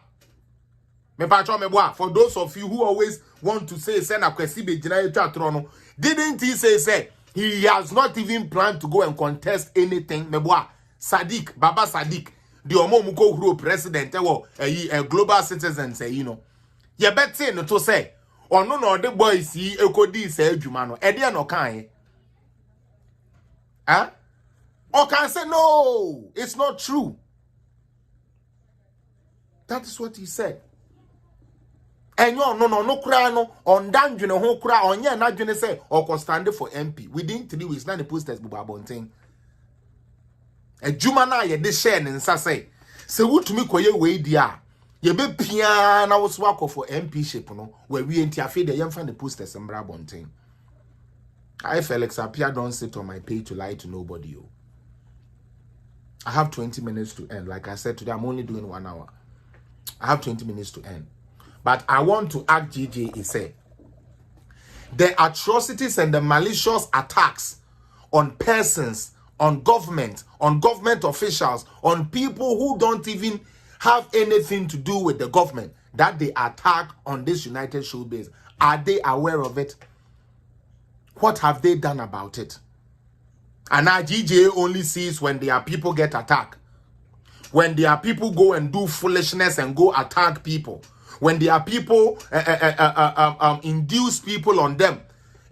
For those of you who always want to say send a kwesi be gina etwa trono, didn't he say he has not even planned to go and contest anything? Meboa Sadiq, Baba Sadiq, the Omomuko Group president, a global citizen say, you know. You bet say no to say, or no, the boys see a codi say Jumano, Edia no kind. Huh? Or can say no, it's not true. That is what he said. And no cry no on danjune ho cry on ya na dwene say or stand for MP within 3 weeks na the posters bu abonten adwuma na ye de share ne nsa say se wutumi koye we dia ye be pia na wo so akọ for MP ship no we enti afi de yemfa the posters mbra abonten. I Felix Apia don't sit on my page to lie to nobody. I have 20 minutes to end. Like I said today, I'm only doing 1 hour. I have 20 minutes to end. But I want to ask GJA, say, the atrocities and the malicious attacks on persons, on government officials, on people who don't even have anything to do with the government, that they attack on this United Showbiz? Are they aware of it? What have they done about it? And now GJA only sees when their people get attacked. When their people go and do foolishness and go attack people. When their people induce people on them.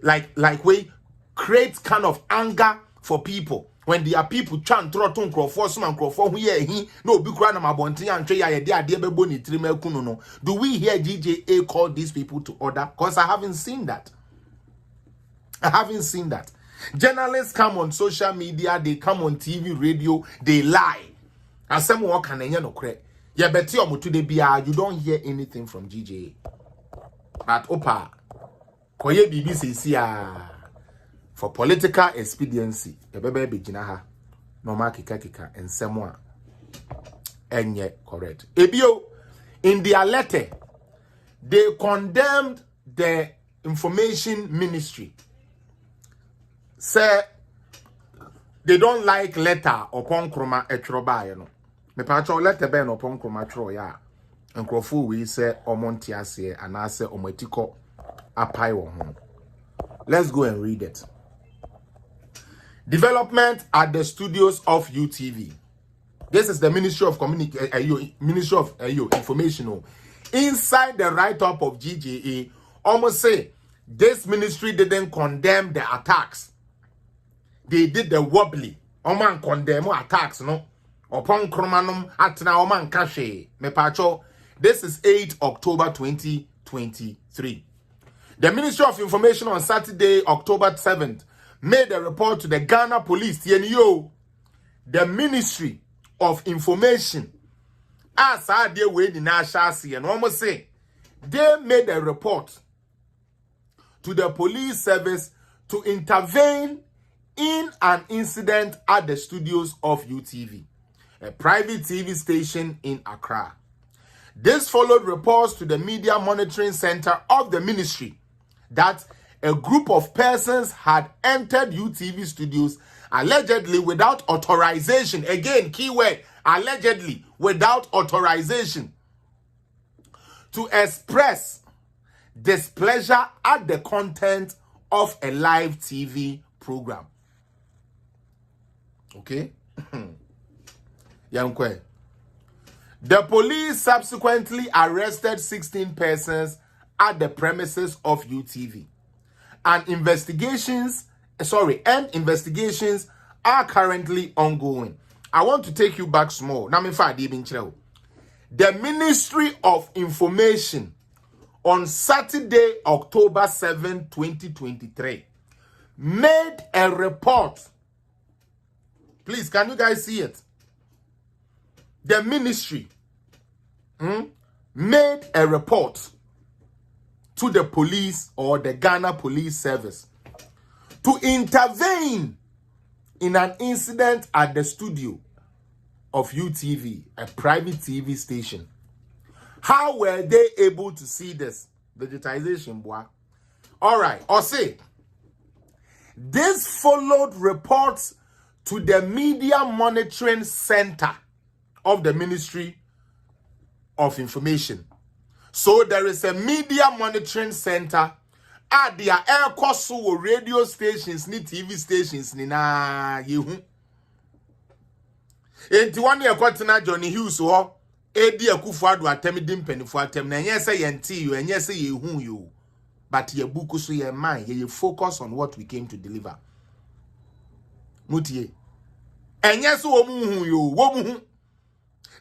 Like we create kind of anger for people. When their people chant trotun crofo some crofo who he no be kra na mabontin antwe ya de ade bebo ni tiri makunu no. Do we hear GJA call these people to order? Because I haven't seen that. I haven't seen that. Journalists come on social media, they come on TV, radio, they lie. And some work can no credit. Yeah, but you don't hear anything from GJA. But opa, koye BBC for political expediency, the baby jinaha, normal kika, and someone enye correct. Ebio, in their letter, they condemned the information ministry. Say they don't like letter upon chroma etroba, you know. Me pacho letter ben upon chroma tro ya. And crofu we say omontiase and I say ometiko apai home. Let's go and read it. Development at the studios of UTV. This is the Ministry of Ministry of Information. Inside the write-up of GJA, almost say this ministry didn't condemn the attacks. They did the wobbly. Oman condemn attacks, no? Upon Kromanum atna Oman Kashe. Me pacho. This is 8 October 2023. The Ministry of Information on Saturday, October 7th, made a report to the Ghana Police. The Ministry of Information, as I deal with the Nashasi, and almost say they made a report to the police service to intervene in an incident at the studios of UTV, a private TV station in Accra. This followed reports to the Media Monitoring Center of the ministry that a group of persons had entered UTV studios allegedly without authorization. Again, keyword, allegedly without authorization, to express displeasure at the content of a live TV program. Okay? Yankwe. The police subsequently arrested 16 persons at the premises of UTV. And investigations are currently ongoing. I want to take you back small. The Ministry of Information on Saturday, October 7, 2023, made a report. Please, can you guys see it? The ministry made a report to the police or the Ghana Police Service to intervene in an incident at the studio of UTV, a private TV station. How were they able to see this? Digitization, boy. All right, or say, this followed reports to the Media Monitoring Center of the Ministry of Information. So there is a Media Monitoring Center at their air course radio stations, ni TV stations, ni na yehu. Enti one year kwatena Johnny Hughes ho, edi akufuado atemi dimpenifo atem na enye say yenti you, enye say yehu you. But ye buku so ye mind, ye focus on what we came to deliver. Mutie. Enye so wo mu hu you, wo mu hu.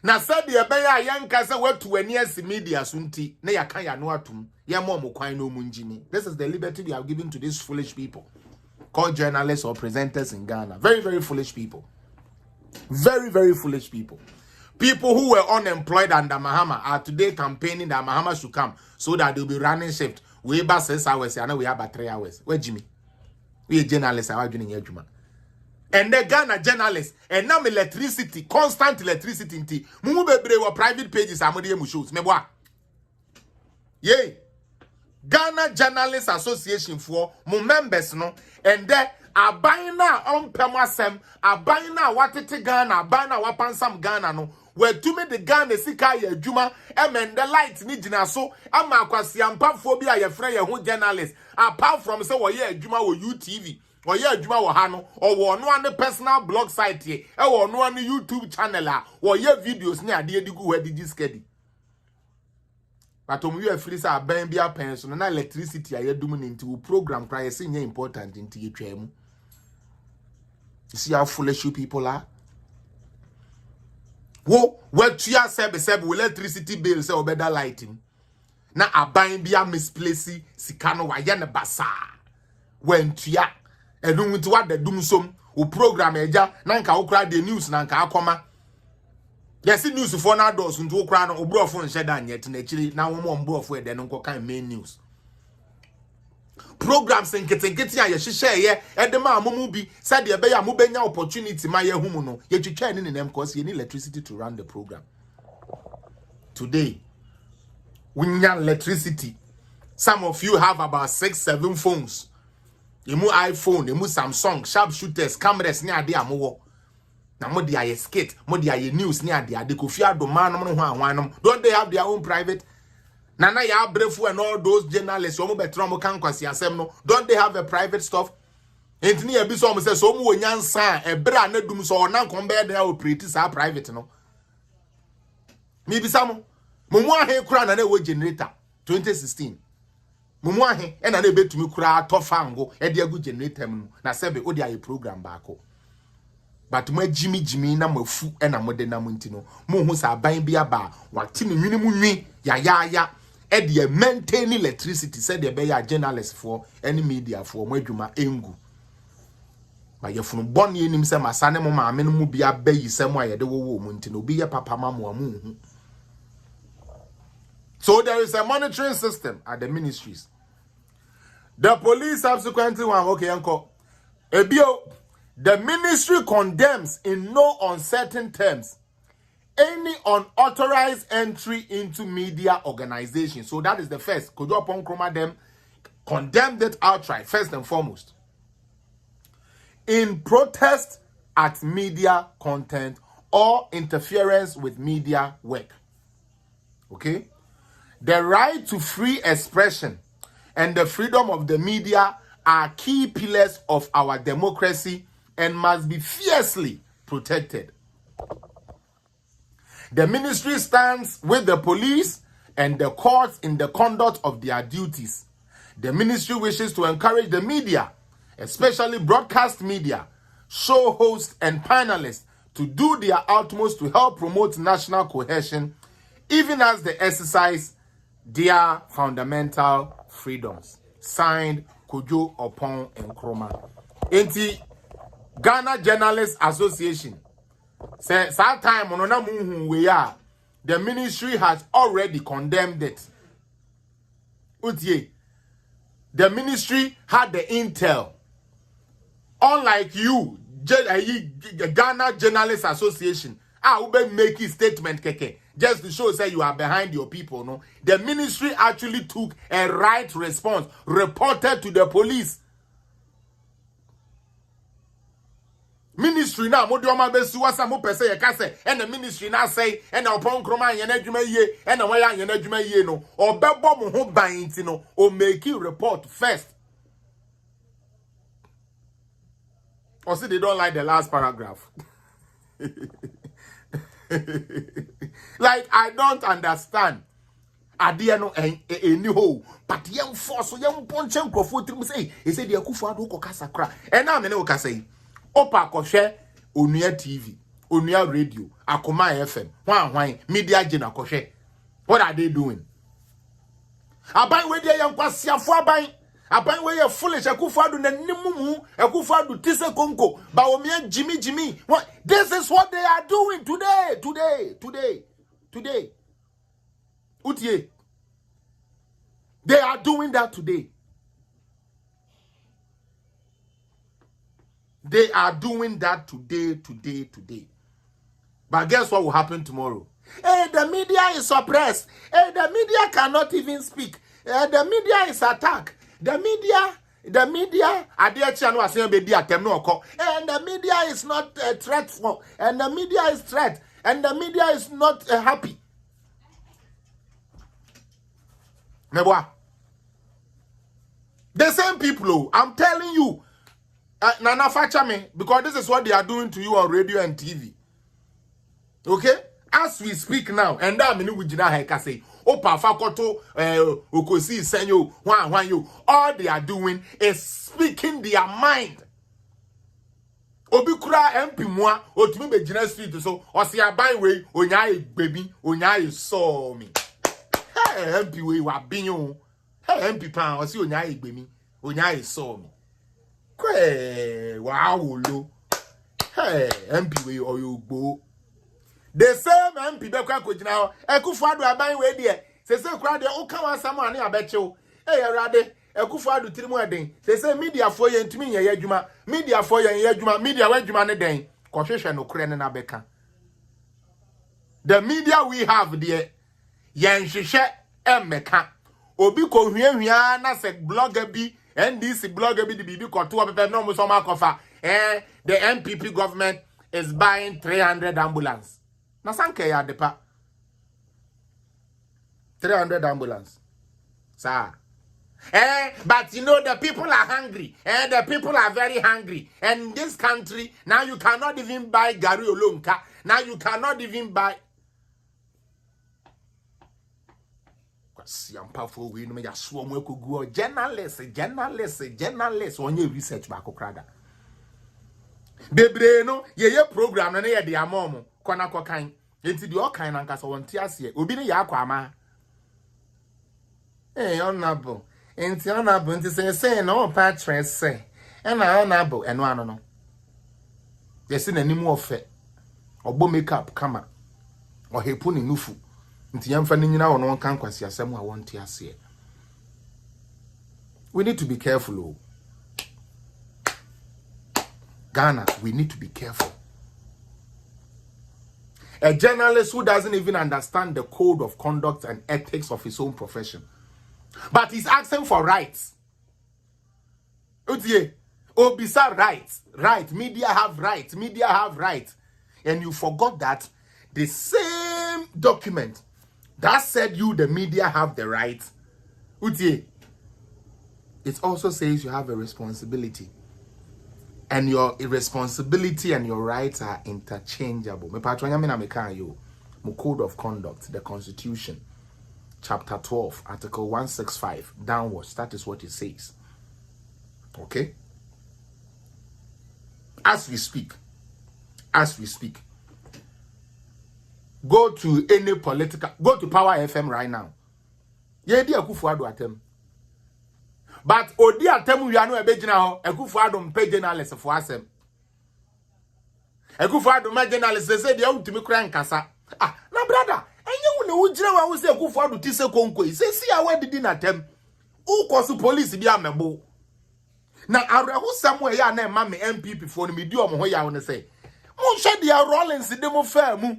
Na said the beya yanka say what to any media sunti na yaka ya no atum ya mo kwan no munjini. This is the liberty we are giving to these foolish people called journalists or presenters in Ghana. Very, very foolish people. Very, very foolish people. People who were unemployed under Mahama are today campaigning that Mahama should come so that they'll be running shift. We about 6 hours, and we have about 3 hours. Where Jimmy? We journalists are doing here, Juma. And the Ghana journalists, and now electricity, constant electricity. Mumu bebre wa private pages amodiye mushos. Mebwa. Yay. Ghana Journalists Association for mu members no, and then aban na ompem asem, aban na watete Ghana, aban na wapansam Ghana no. Where to me the Ghana sika ye adwuma emende light ni gina so ama akwasi ampafo bi aye frɛ ye ho journalist apart from say wo ye adwuma wo UTV wo ye adwuma wo ha no or wo no an personal blog site here e wo no an YouTube channel a wo ye videos ni ade edigu ho adigi skedi but you free say aban bia pension na electricity aye dum ni nti wo program cry say nya important nti ye twa mu. You see how foolish you people are. Wo what you said with electricity bill say obeda lighting na aban bia misplace sika no wa ye ne basa when tua enu nti wa da dum som o program eja na nka wo kra the news na nka akoma yes news for na dos nti wo kra no obrofo nhye da nyet na chiri na wo mo mbrofo e de no kan main news programs nkete a ye hyehyɛ ye edema amumu bi said ye be ya mu benya opportunity ma ye humu no ye twitwa ni nem cause ye need electricity to run the program. Today we need electricity. Some of you have about 6-7 phones. Emu iPhone, emu Samsung, sharpshooters, cameras ni ade amowo. Na mo dia ye skate, mo dia ye news ni ade Kofi Adoma no ho anwanom. Don't they have their own private? Nana ya brefu and all those journalists omo betro mo kan kwasi asem no, don't they have a private stuff? Entini e bi so mo say so mo nyansa e bra na dum so na kon be dey operate sa private no. Mi bi samo mo ahe kura na we generator 2016. Mo ahe e na betumi kura to fango e de agu generator mu na sebe o dia ye program baako. But mo jimi na mafu e na mo de na mo ntino mo hu sa ban bia ba wate ne nwini mu nwi ya e de maintain electricity said de be ya journalist for any media for mo adwuma engu ba ye funu bone enim se masane mo maame no mu bia bayi se mo ayede wo mo ntino obi ye papa mamo amu hu. So there is a monitoring system at the ministries. The police subsequently one okay uncle ebio the ministry condemns in no uncertain terms any unauthorized entry into media organizations. So that is the first. Kojo upon Kroma them condemned it outright, first and foremost. In protest at media content or interference with media work. Okay? The right to free expression and the freedom of the media are key pillars of our democracy and must be fiercely protected. The ministry stands with the police and the courts in the conduct of their duties. The ministry wishes to encourage the media, especially broadcast media, show hosts and panelists, to do their utmost to help promote national cohesion, even as they exercise their fundamental freedoms. Signed, Kojo Opon Nkrumah. Enti Ghana Journalists Association. Say that time on we are the ministry has already condemned it. Utie, the ministry had the intel. Unlike you, Ghana Journalists Association, ube make a statement keke just to show say you are behind your people. No, the ministry actually took a right response, reported to the police. Ministry now, Modioma Besuasa Mopese, Yakase, and the ministry now say, and our Pon Croma and Eduma ye, and a way and Eduma ye no, or Bebo who binds no, or make you report first. Or see, they don't like the last paragraph. Like, I don't understand. Adia no any ho, but young force, so young ponchen crofut say, he said, the Akufa do Casacra, and I'm an say. Opa koshe Onuya TV, Onuya Radio, Akoma FM, why media jina koshe. What are they doing? Abai we dey yan kwasia fo abai. Abai we ye foolish akufadu na nimumu, akufadu tise konko, ba omia Jimmy. What this is what they are doing today. Utie. They are doing that today. They are doing that today. But guess what will happen tomorrow? Hey, the media is suppressed. Hey, the media cannot even speak. The media is attacked. The media the media and the media is not a threat for, and the media is threat, and the media is not happy. The same people, I'm telling you, Nana Fachame, because this is what they are doing to you on radio and TV. Okay? As we speak now, and that means we say, Opa Fakoto, Okosi Senyo, Wan you. All they are doing is speaking their mind. Obikura MP moi, Otumi be Jina Street so, Osia Byway, Onyai baby, Onyai saw me. Hey, MP we were being. Hey, MP Pan, Osi Onyai baby, Onyai saw me. Kwe, wow, lo. Hey, MP we or you go. The same MP Bekwa Kujina, Ekufado aban we there. Say crowd there, o come someone near Betcho. Hey, Rade, Ekufado Trimodin. Say media for you to me, Yajuma, media for you, Yajuma, media where Jumane Dane, Confession no Kren na Beka. The media we have there, Yan Shisha Meka. Obiko Hiana said blogger be, and this blogger be the BB Kotua, but no Musomakofa. The MPP government is buying 300 ambulance. Na sanke ya depa 300 ambulance. Sir. But you know the people are hungry. The people are very hungry. And in this country, now you cannot even buy Gary Olonka. Now you cannot even buy. Journalists, on your research backokrada. Bebreno, ye program na ye de amomo. Kwana kwa kain. Enti di okan na nkasa wonti ase. Obi ne ya akwa ama. Honorable. Enti honorable enti say na o pa tress say. E na honorable eno ano no. Yesi na nimu ofe. Obo makeup kama. Ohepu ne nufu. Enti yamfa ne nyina wono kan kwasi asem a wonti ase. We need to be careful. Oh. Ghana, we need to be careful. A journalist who doesn't even understand the code of conduct and ethics of his own profession. But he's asking for rights. Obisa rights. Right. Media have rights. Media have rights. And you forgot that the same document that said you, the media, have the rights. It also says you have a responsibility. And your responsibility and your rights are interchangeable. Me patronya me na me kan yo. Mo code of conduct, the Constitution, chapter 12, article 165 downwards. That is what it says. Okay? As we speak, go to any political, go to Power FM right now. Ye di Akufo-Addo atem. But odi atem wi anu ebegina ho Akufo-Addo mpe journalist for asem. Akufo-Addo ma journalist say dia utimi kura nkasa. Ah, na brother, enye wu na wo gina wa wo say Akufo-Addo ti se konko. Say si awe didi na tem. Who kosu police bi amebo. Na areho samu ya na ma me MPP for me di omo ho ya wo say. Mo hwe dia Rollins de mo fa mu.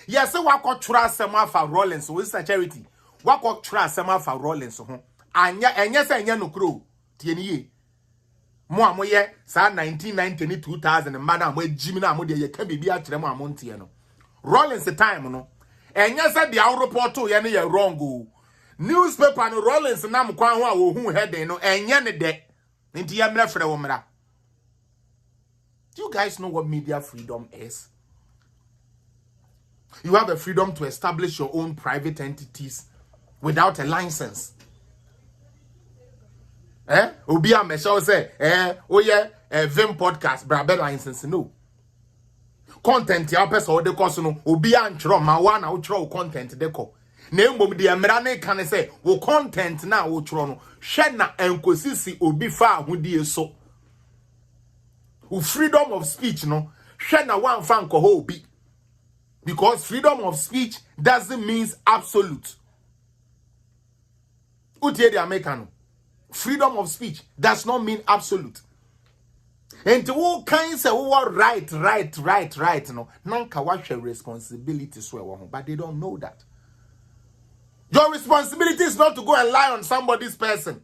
Yes, wako trust some for Rollins with charity. Wako trust some for Rollins ho. Anya enye se enye no kro. Tieni mo amoye sa 1990 2000 madam mo jimi na mo de ye ka bibi a kire mo amontie no. Rollins time no. Enye se de report ye ne ye wrong o. Newspaper no Rollins na mo kwan ho a wo hu heading no enye ne de. Nti ye mra frɛ wo mra. Do you guys know what media freedom is? You have the freedom to establish your own private entities without a license. Obia Michelle say, oh yeah, Vim podcast, brabe license, no. Content ya person or the course no, Obia and Tro, ma one out throw content deco. Name of the American can say, wo content now, wo trono, Shena and Kosisi Obi fa who dear so. Who freedom of speech, no, Shena one fan ko be. Because freedom of speech doesn't mean absolute. Utie the American. Freedom of speech does not mean absolute. And to all kinds of right, no. Nanka watch your responsibility, but they don't know that. Your responsibility is not to go and lie on somebody's person.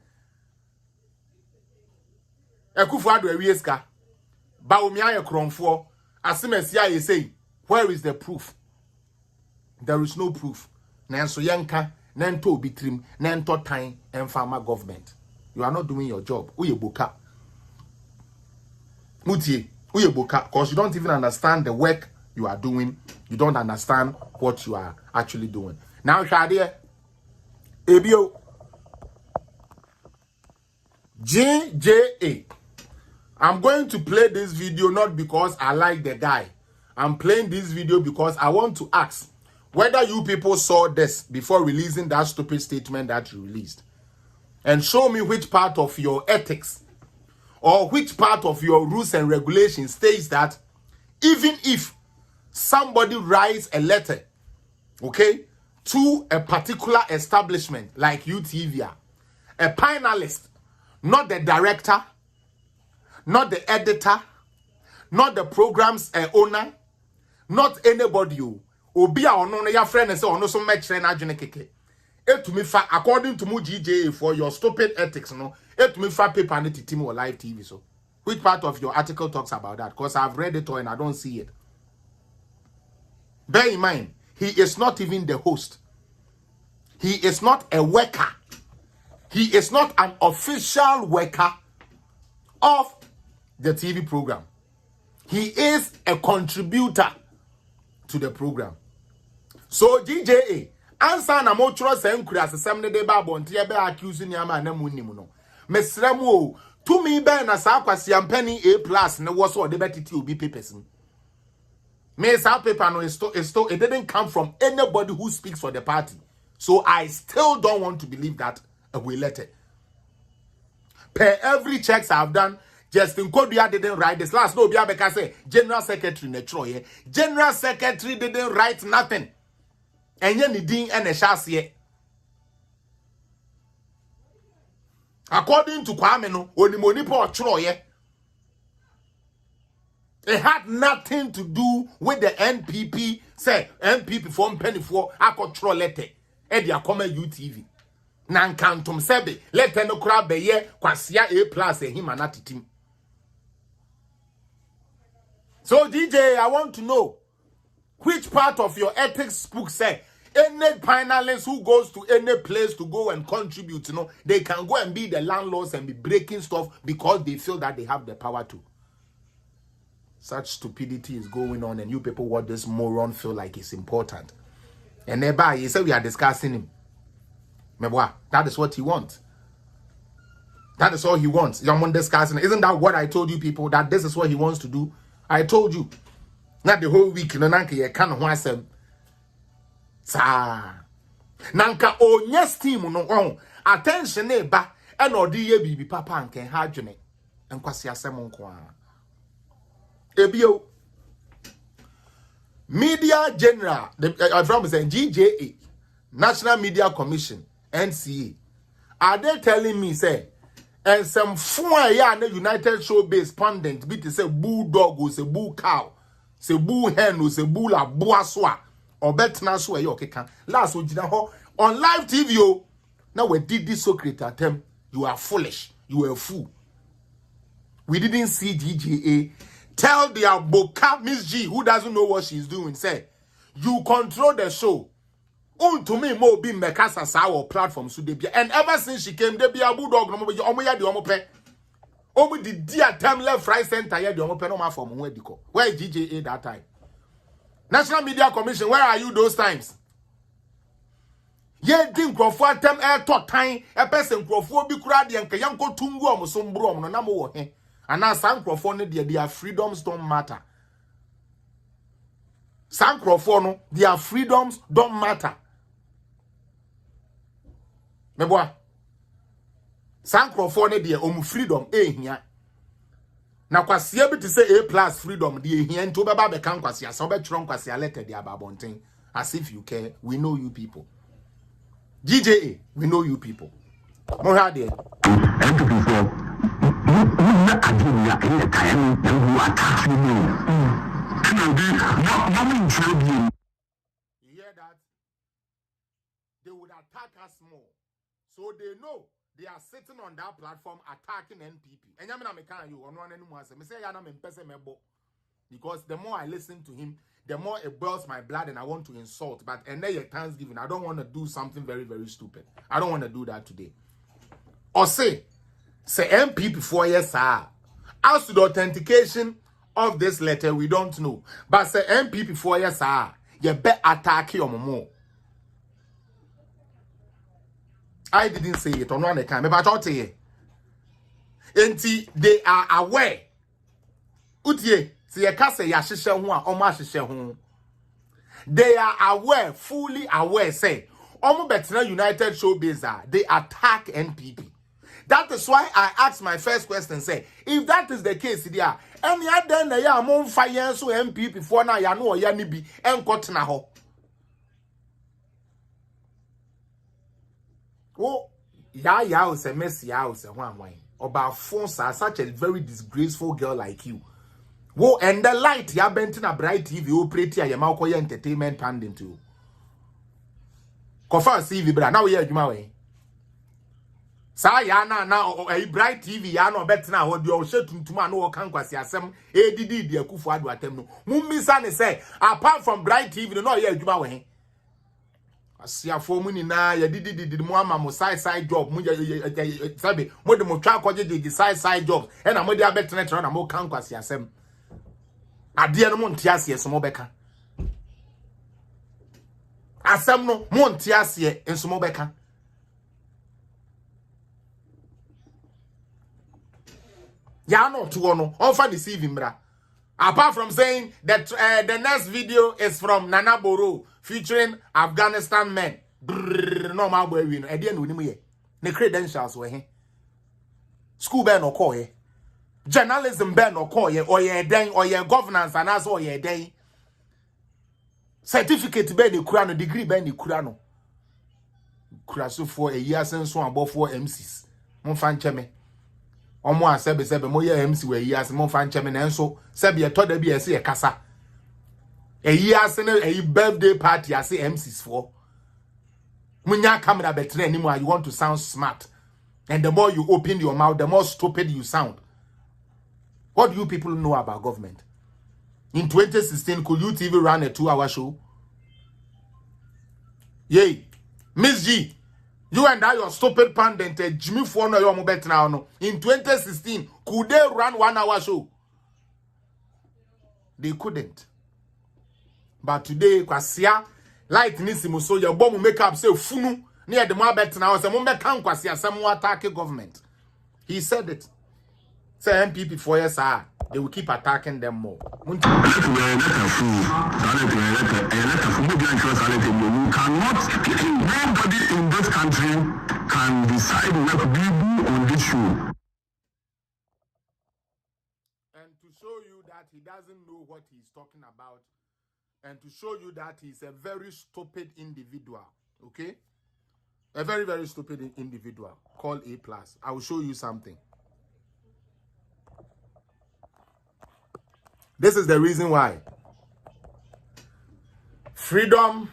Ekufuado ewieska. Ba omia ye kronfo. Asimesia ye say, where is the proof? There is no proof. Nanso yenka, nento bitrim, nento time, and farmer government. You are not doing your job. Uye boka. Mutie, uye boka. Because you don't even understand the work you are doing. You don't understand what you are actually doing. Now, Shadia, Ebio, GJA. I'm going to play this video not because I like the guy. I'm playing this video because I want to ask whether you people saw this before releasing that stupid statement that you released. And show me which part of your ethics or which part of your rules and regulations states that even if somebody writes a letter, okay, to a particular establishment like UTV, a panelist, not the director, not the editor, not the program's owner, not anybody you obi a ono ya friend say ono so mechre na adwene keke etumi fa according to mu GJA for your stupid ethics no etumi fa paper na titim or live TV. So which part of your article talks about that? Because I've read it all and I don't see it. Bear in mind, he is not even the host. He is not a worker. He is not an official worker of the TV program. He is a contributor to the program. So GJA, answer na mo chro senkuri asesem ne de ba bonte ye be accuse ni ama na munnim no. Mesremu to me be na sa kwase ampani A+ ne wo so de betiti obi papers. Me sa paper no it didn't come from anybody who speaks for the party. So I still don't want to believe that we let it. Per every checks I've done, Justin Kodua didn't write this. Last no Biabeka say General Secretary Netroye. General Secretary didn't write nothing. And yen nidin and a chassis. According to Kwame no, Onimonipo Troye. It had nothing to do with the NPP. Say NPP from penny for control letter. Eddie Akome UTV. Nankantum sebe letter no crab be ye kwasia A+ him anatitim. So DJ, I want to know which part of your ethics book say any finalist who goes to any place to go and contribute, you know, they can go and be the landlords and be breaking stuff because they feel that they have the power to. Such stupidity is going on, and you people what this moron feel like is important. And nearby, you say we are discussing him. That is what he wants. That is all he wants. Someone discussing. Isn't that what I told you people? That this is what he wants to do? I told you. Not the whole week. Nanka ye can wasem. Sa. Nanka o yes team no. Attention ba. And odi ye bibi papa anken hajune. And kwasi asem nkwa. Ebio. Media General. I'm from saying GJA. National Media Commission. NCA. Are they telling me say and some fun ya na United Showbiz pundit be to say bulldog or say bull cow, say bull hen or say bull la boaswa or betna so yo keka last we on live TV o now we did this secret attempt. You are foolish, you are a fool. We didn't see GJA tell their boka Miss G who doesn't know what she's doing say you control the show. To me, mo be mekasa sawo platform so debia. And ever since she came, debia bulldog no mo be omo ya de omo pe. Omo di dia time left right center ya de omo pe no ma form where diko. Where is GJA that time? National Media Commission, where are you those times? Ye din krofo atem e to tan e person krofo bi kura de nka yanko tungu omo so mbro omo no na mo wo he. Ana san krofo no de their freedoms don't matter. San krofo no their freedoms don't matter. Meboa Sankrofo ne de omu freedom ehia na kwasia bi te say A+ freedom de ehia nto beba be kan kwasia so be tron kwasia letter de ababonten as if you care. We know you people. GJA, we know you people. Mo ha de you hear that? They would attack us more. So they know They are sitting on that platform attacking NPP. And I can't you on one anymore. I say I'm because the more I listen to him, the more it boils my blood and I want to insult. But and then Thanksgiving, I don't want to do something very, very stupid. I don't want to do that today. Or say MPP 4 years, sir. As to the authentication of this letter, we don't know. But say MPP 4 years, sir. You bet attack your more. I didn't say it on one account, but I thought you. And they are aware. Utie, see a case yashisha one or mashisha. They are aware, fully aware, say, Omo Betina United Showbiz, they attack NPP. That is why I asked my first question, say, if that is the case, there, any other day, I'm on fire, so MPP for now, ya know, ya nibi, and cotton ho. Oh, ya was a messy house, and one wine. About Fonsa, such a very disgraceful girl like you. Wo and the light, ya bent in a bright TV, oh, pretty, ya mauko entertainment panding to. Kofa CV, bra, now we are Jumawe. Sa ya na a bright TV ya no bet na ho de o shetuntuma no kan kwase asem ADD de akufu adu atem no mummisa ne say apart from bright TV no ya adwuma we he asiafo mu ni na ya didi mu ama mo side job mu sabe mo de mo twa koje de side job e na mo de abetene tro na mo kan kwase asem ade no mo ntiase so mo beka asem no mo ntiase enso mo beka. Ya no to no offer deceive him bra. Apart from saying that the next video is from Nana Boro featuring Afghanistan men. No ma boy we no e dey no nim ye. Ne credentials we he. School ben no call ye. Journalism ben no call ye or ye den or ye governance and as or ye den. Certificate ben ni kura no degree ben ni kura no. Kura so for a year since one above 4 MCs. Mon fan cheme. Omo asebe mo ye MC we yi ase mo fa nche me na enso sebe ye to da bi ese ye kasa eyi ase na eyi birthday party ase MCs for munya camera betre anymore. You want to sound smart, and the more you open your mouth the more stupid you sound. What do you people know about government? In 2016 could you TV run a 2-hour show? Yay, Miss G, you and I, your stupid pandant, Jimmy Fono, your mobile now. In 2016, could they run 1-hour show? They couldn't. But today, Kwasia, light Nisimu, so your bomb make up say funu near the mobile now. Some member can't Kwasia, some more attack government. He said it. Say MPP 4 years, they will keep attacking them more. You cannot, nobody in this country can decide what we do on this show. And to show you that he doesn't know what he's talking about, and to show you that he's a very stupid individual, okay? A very, very stupid individual called A+. I will show you something. This is the reason why freedom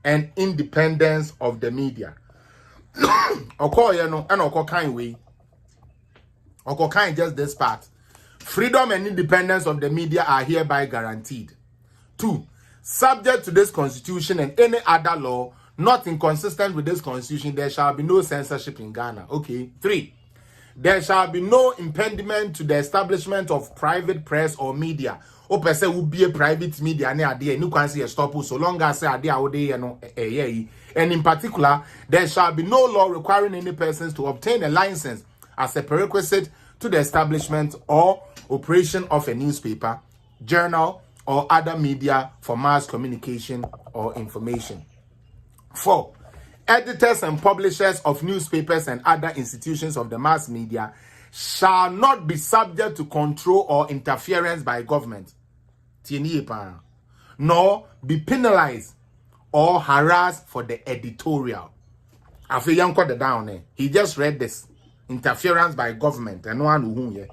and independence of the media. Just this part. Freedom and independence of the media are hereby guaranteed. 2. Subject to this constitution and any other law not inconsistent with this constitution, there shall be no censorship in Ghana. Okay. 3. There shall be no impediment to the establishment of private press or media. O person will be a private media ne ade no can see a stop so long as say ade awode no and in particular there shall be no law requiring any persons to obtain a license as a prerequisite to the establishment or operation of a newspaper, journal or other media for mass communication or information. 4. Editors and publishers of newspapers and other institutions of the mass media shall not be subject to control or interference by government, nor be penalized or harassed for the editorial. After young cut down there, he just read this interference by government and no one who yeah.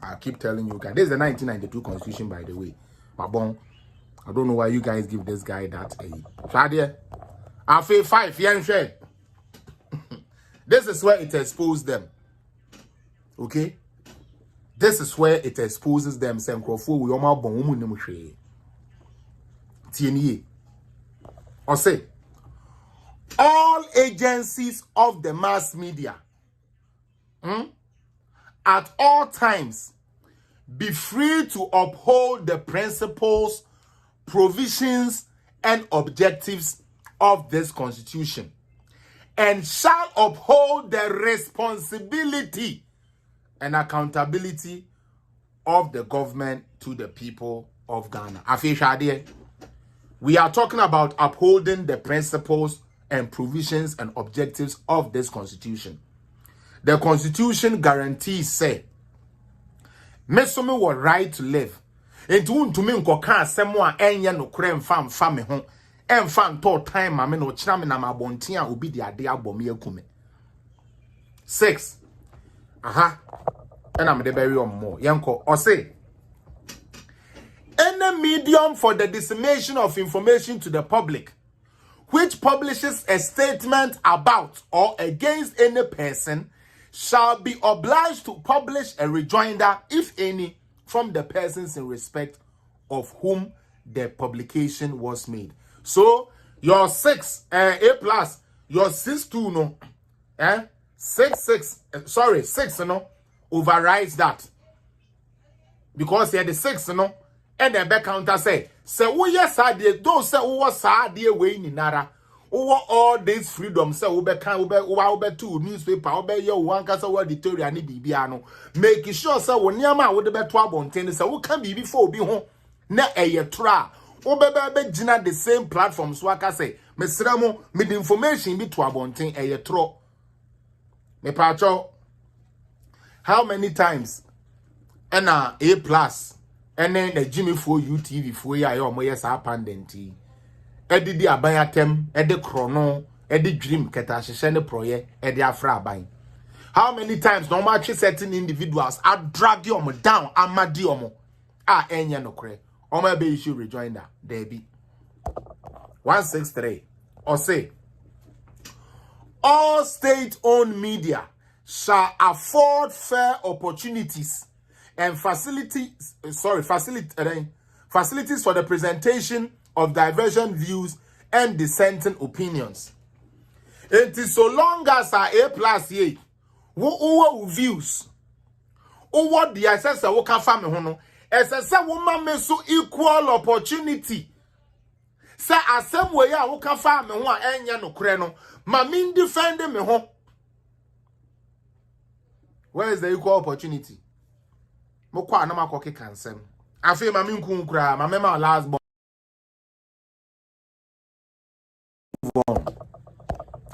I keep telling you guys, this is the 1992 constitution, by the way. I don't know why you guys give this guy that. After 5 years, this is where it exposes them. Okay? This is where it exposes them. Or say, all agencies of the mass media at all times be free to uphold the principles, provisions, and objectives of this constitution, and shall uphold the responsibility and accountability of the government to the people of Ghana. We are talking about upholding the principles and provisions and objectives of this constitution. The constitution guarantees, say, Mesome was right to live. And to me, Koka, Samoa, Enya no creme fam family home, and fan to time, I mean, no chairman, and my bontia will be the idea of Bomia Kume. 6. And I'm the very more. Yanko, or say, any medium for the dissemination of information to the public, which publishes a statement about or against any person, shall be obliged to publish a rejoinder, if any, from the persons in respect of whom the publication was made. So, your 6, A plus, your 6-2, no, 6, no, overrides that. Because here the 6, no, and the back counter say, we yes, I did, don't say, what's our dear way in Nara. Over all this freedom, so we can two newspaper, obey your one cast over the Tory and Bibiano. Making sure, so when your man would be 12 on tennis, so we can be before be home. Na a year tra. Obebe Gina the same platform, so I can say, Miss Ramo, mid information be 12 on 10 a year tro. Me pacho, how many times? And A plus, and then the Jimmy for UTV for ya, or my yes, appendenti. Edi di abayatem, edi chrono, edi dream ketashishene proye, edi afra abayin. How many times normal certain individuals are drag you down, amadiomo, enya no kre. Oma be issue rejoinder, Debbie. 163. Or say, all state-owned media shall afford fair opportunities and facilities for the presentation of divergent views and dissenting opinions. It is so long as A plus ye, who views, or what the assessor will come from hono, as a some woman may so equal opportunity. Say as some way I will come from me one enya no creno, mamin defending me home. Where is the equal opportunity? Mokwa na makoke cancel. I feel mamin kunkra, my mema last born. On.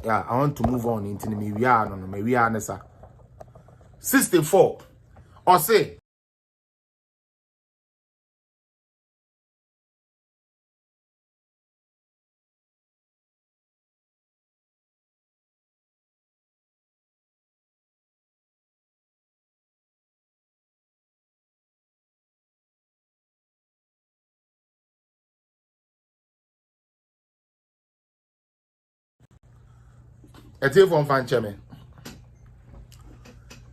Yeah, I want to move on into me. We are no, we are nessa. 64. Or say, a tip from Fancheme.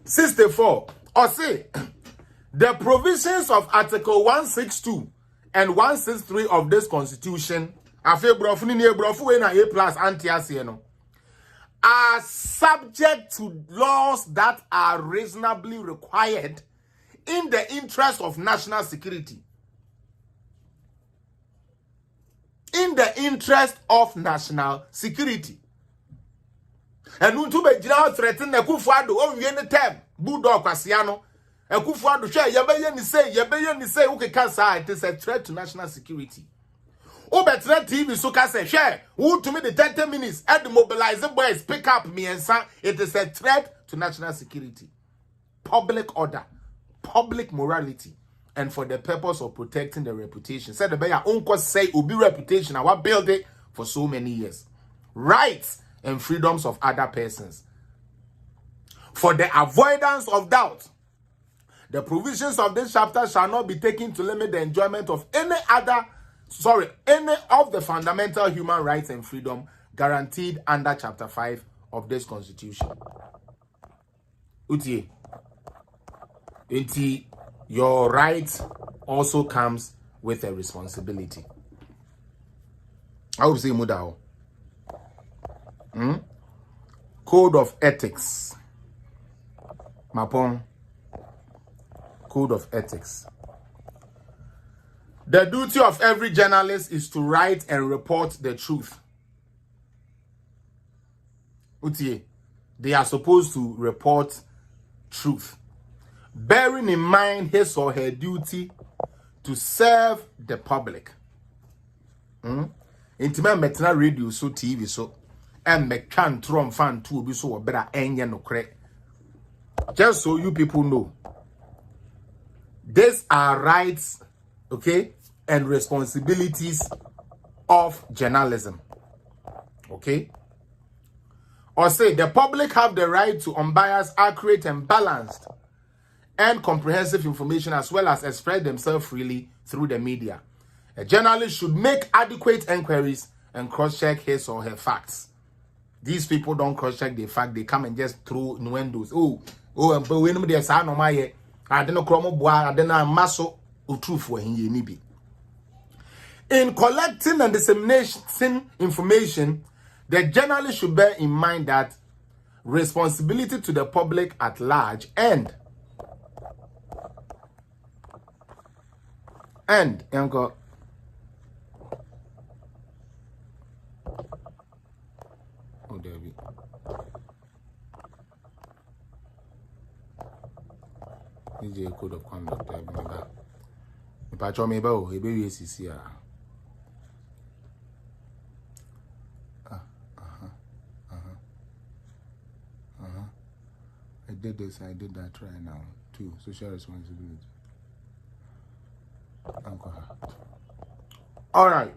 64. Or say, the provisions of Article 162 and 163 of this Constitution, are subject to laws that are reasonably required in the interest of national security. In the interest of national security. And unto be general threaten na Kufuado o wie ne term bulldog kwasiano e Kufuado hwe yebeye ni say ukeka say it is a threat to national security. O betre TV so ka say hwe who to me the 30 minutes and mobilize boys pick up me and say it is a threat to national security, public order, public morality, and for the purpose of protecting the reputation. Said the bear unko say ubi reputation our build it for so many years. Rights and freedoms of other persons. For the avoidance of doubt, the provisions of this chapter shall not be taken to limit the enjoyment of any of the fundamental human rights and freedom guaranteed under Chapter 5 of this Constitution. Utie. Your right also comes with a responsibility. I would say Mudao. Code of ethics. Mapon. Code of ethics. The duty of every journalist is to write and report the truth. Utie. They are supposed to report truth, bearing in mind his or her duty to serve the public. Intima metna radio so TV so and me can trom fan to be so better enye no kre. Just so you people know, these are rights, okay, and responsibilities of journalism. Okay? Or say the public have the right to unbiased, accurate, and balanced and comprehensive information, as well as express themselves freely through the media. A journalist should make adequate inquiries and cross-check his or her facts. These people don't cross-check the fact, they come and just throw innuendos. But when they say no my I don't know chromo boy, I don't know maso truth for him. In collecting and disseminating information, the journalist should bear in mind that responsibility to the public at large and Uncle. Oh, David. GJA code of conduct. If I told me about a baby, I did this, I did that right now too. Social responsibility. All right.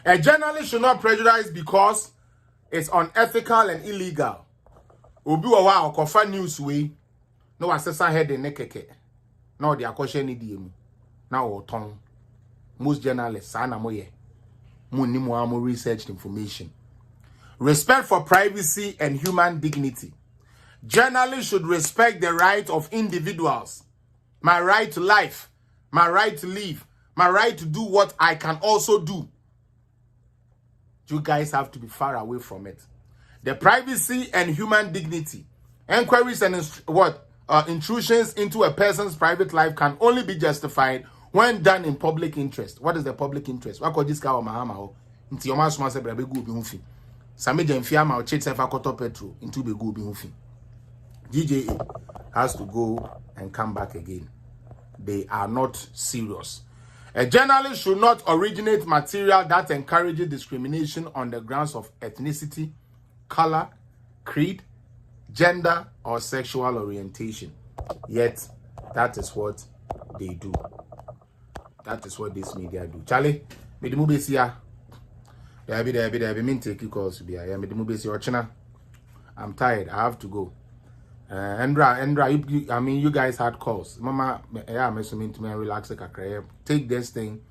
A journalist should not prejudice because it's unethical and illegal. Obi wa wa okofa news we no assessor head in nekeke. No the akoshe ni DM. Na o ton. Most journalists ana moye. Mo ni mo amo researched information. Respect for privacy and human dignity. Journalists should respect the right of individuals. My right to life, my right to live, my right to do what I can also do. You guys have to be far away from it. The privacy and human dignity. Inquiries and intrusions into a person's private life can only be justified when done in public interest. What is the public interest? What could this guy or Mahama? Into your man's master, be good be hufi. Same Jenfiama or Chit Sefa Koto Petro into be good be hufi. GJA has to go and come back again. They are not serious. A journalist should not originate material that encourages discrimination on the grounds of ethnicity, color, creed, gender, or sexual orientation. Yet, that is what they do. That is what this media do. Charlie, me the movie here. There be mean take you calls to be here. Me the movie here. I'm tired. I have to go. Andra, I mean, you guys had calls. Mama, yeah, I'm assuming to me relax like a career. Take this thing.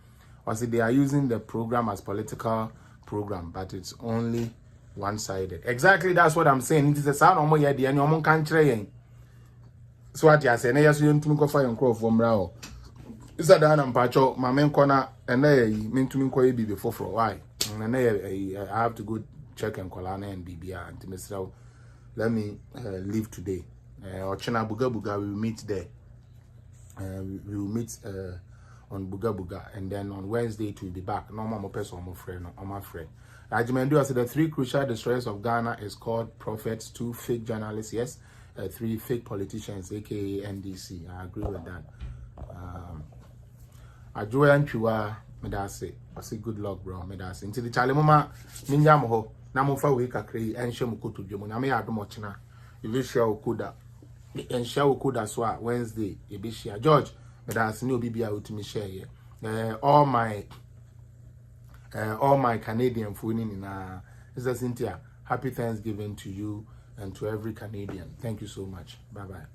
Or see, they are using the program as political program, but it's only one-sided. Exactly, that's what I'm saying. It is a sound of my idea, and you can't train. So what you are saying? Yes, you to me go fire and crop from Rao. Is that done? I'm pacho, my main corner, and I mean to me go be before for a while. And I have to go check and Colana and BBR and to Mr. Let me leave today. Ochena Buga Buga, we will meet there. We will meet on Buga Buga, and then on Wednesday to be back. No more person, my friend. Rajimendu said the 3 crucial destroyers of Ghana is called prophets, 2 fake journalists, yes, 3 fake politicians, aka NDC. I agree with that. Ajoy and Chua, Medase. I say good luck, bro. Medase. Until the Charlie Mama, Minyamoho. Namofa weka krei enshe mukutu jomo na me adu mochina ibishia okuda enshe okuda so Wednesday ibishia George but that's no bibia utimi share here all my Canadian phone na is Cynthia, happy Thanksgiving to you and to every Canadian. Thank you so much. Bye bye.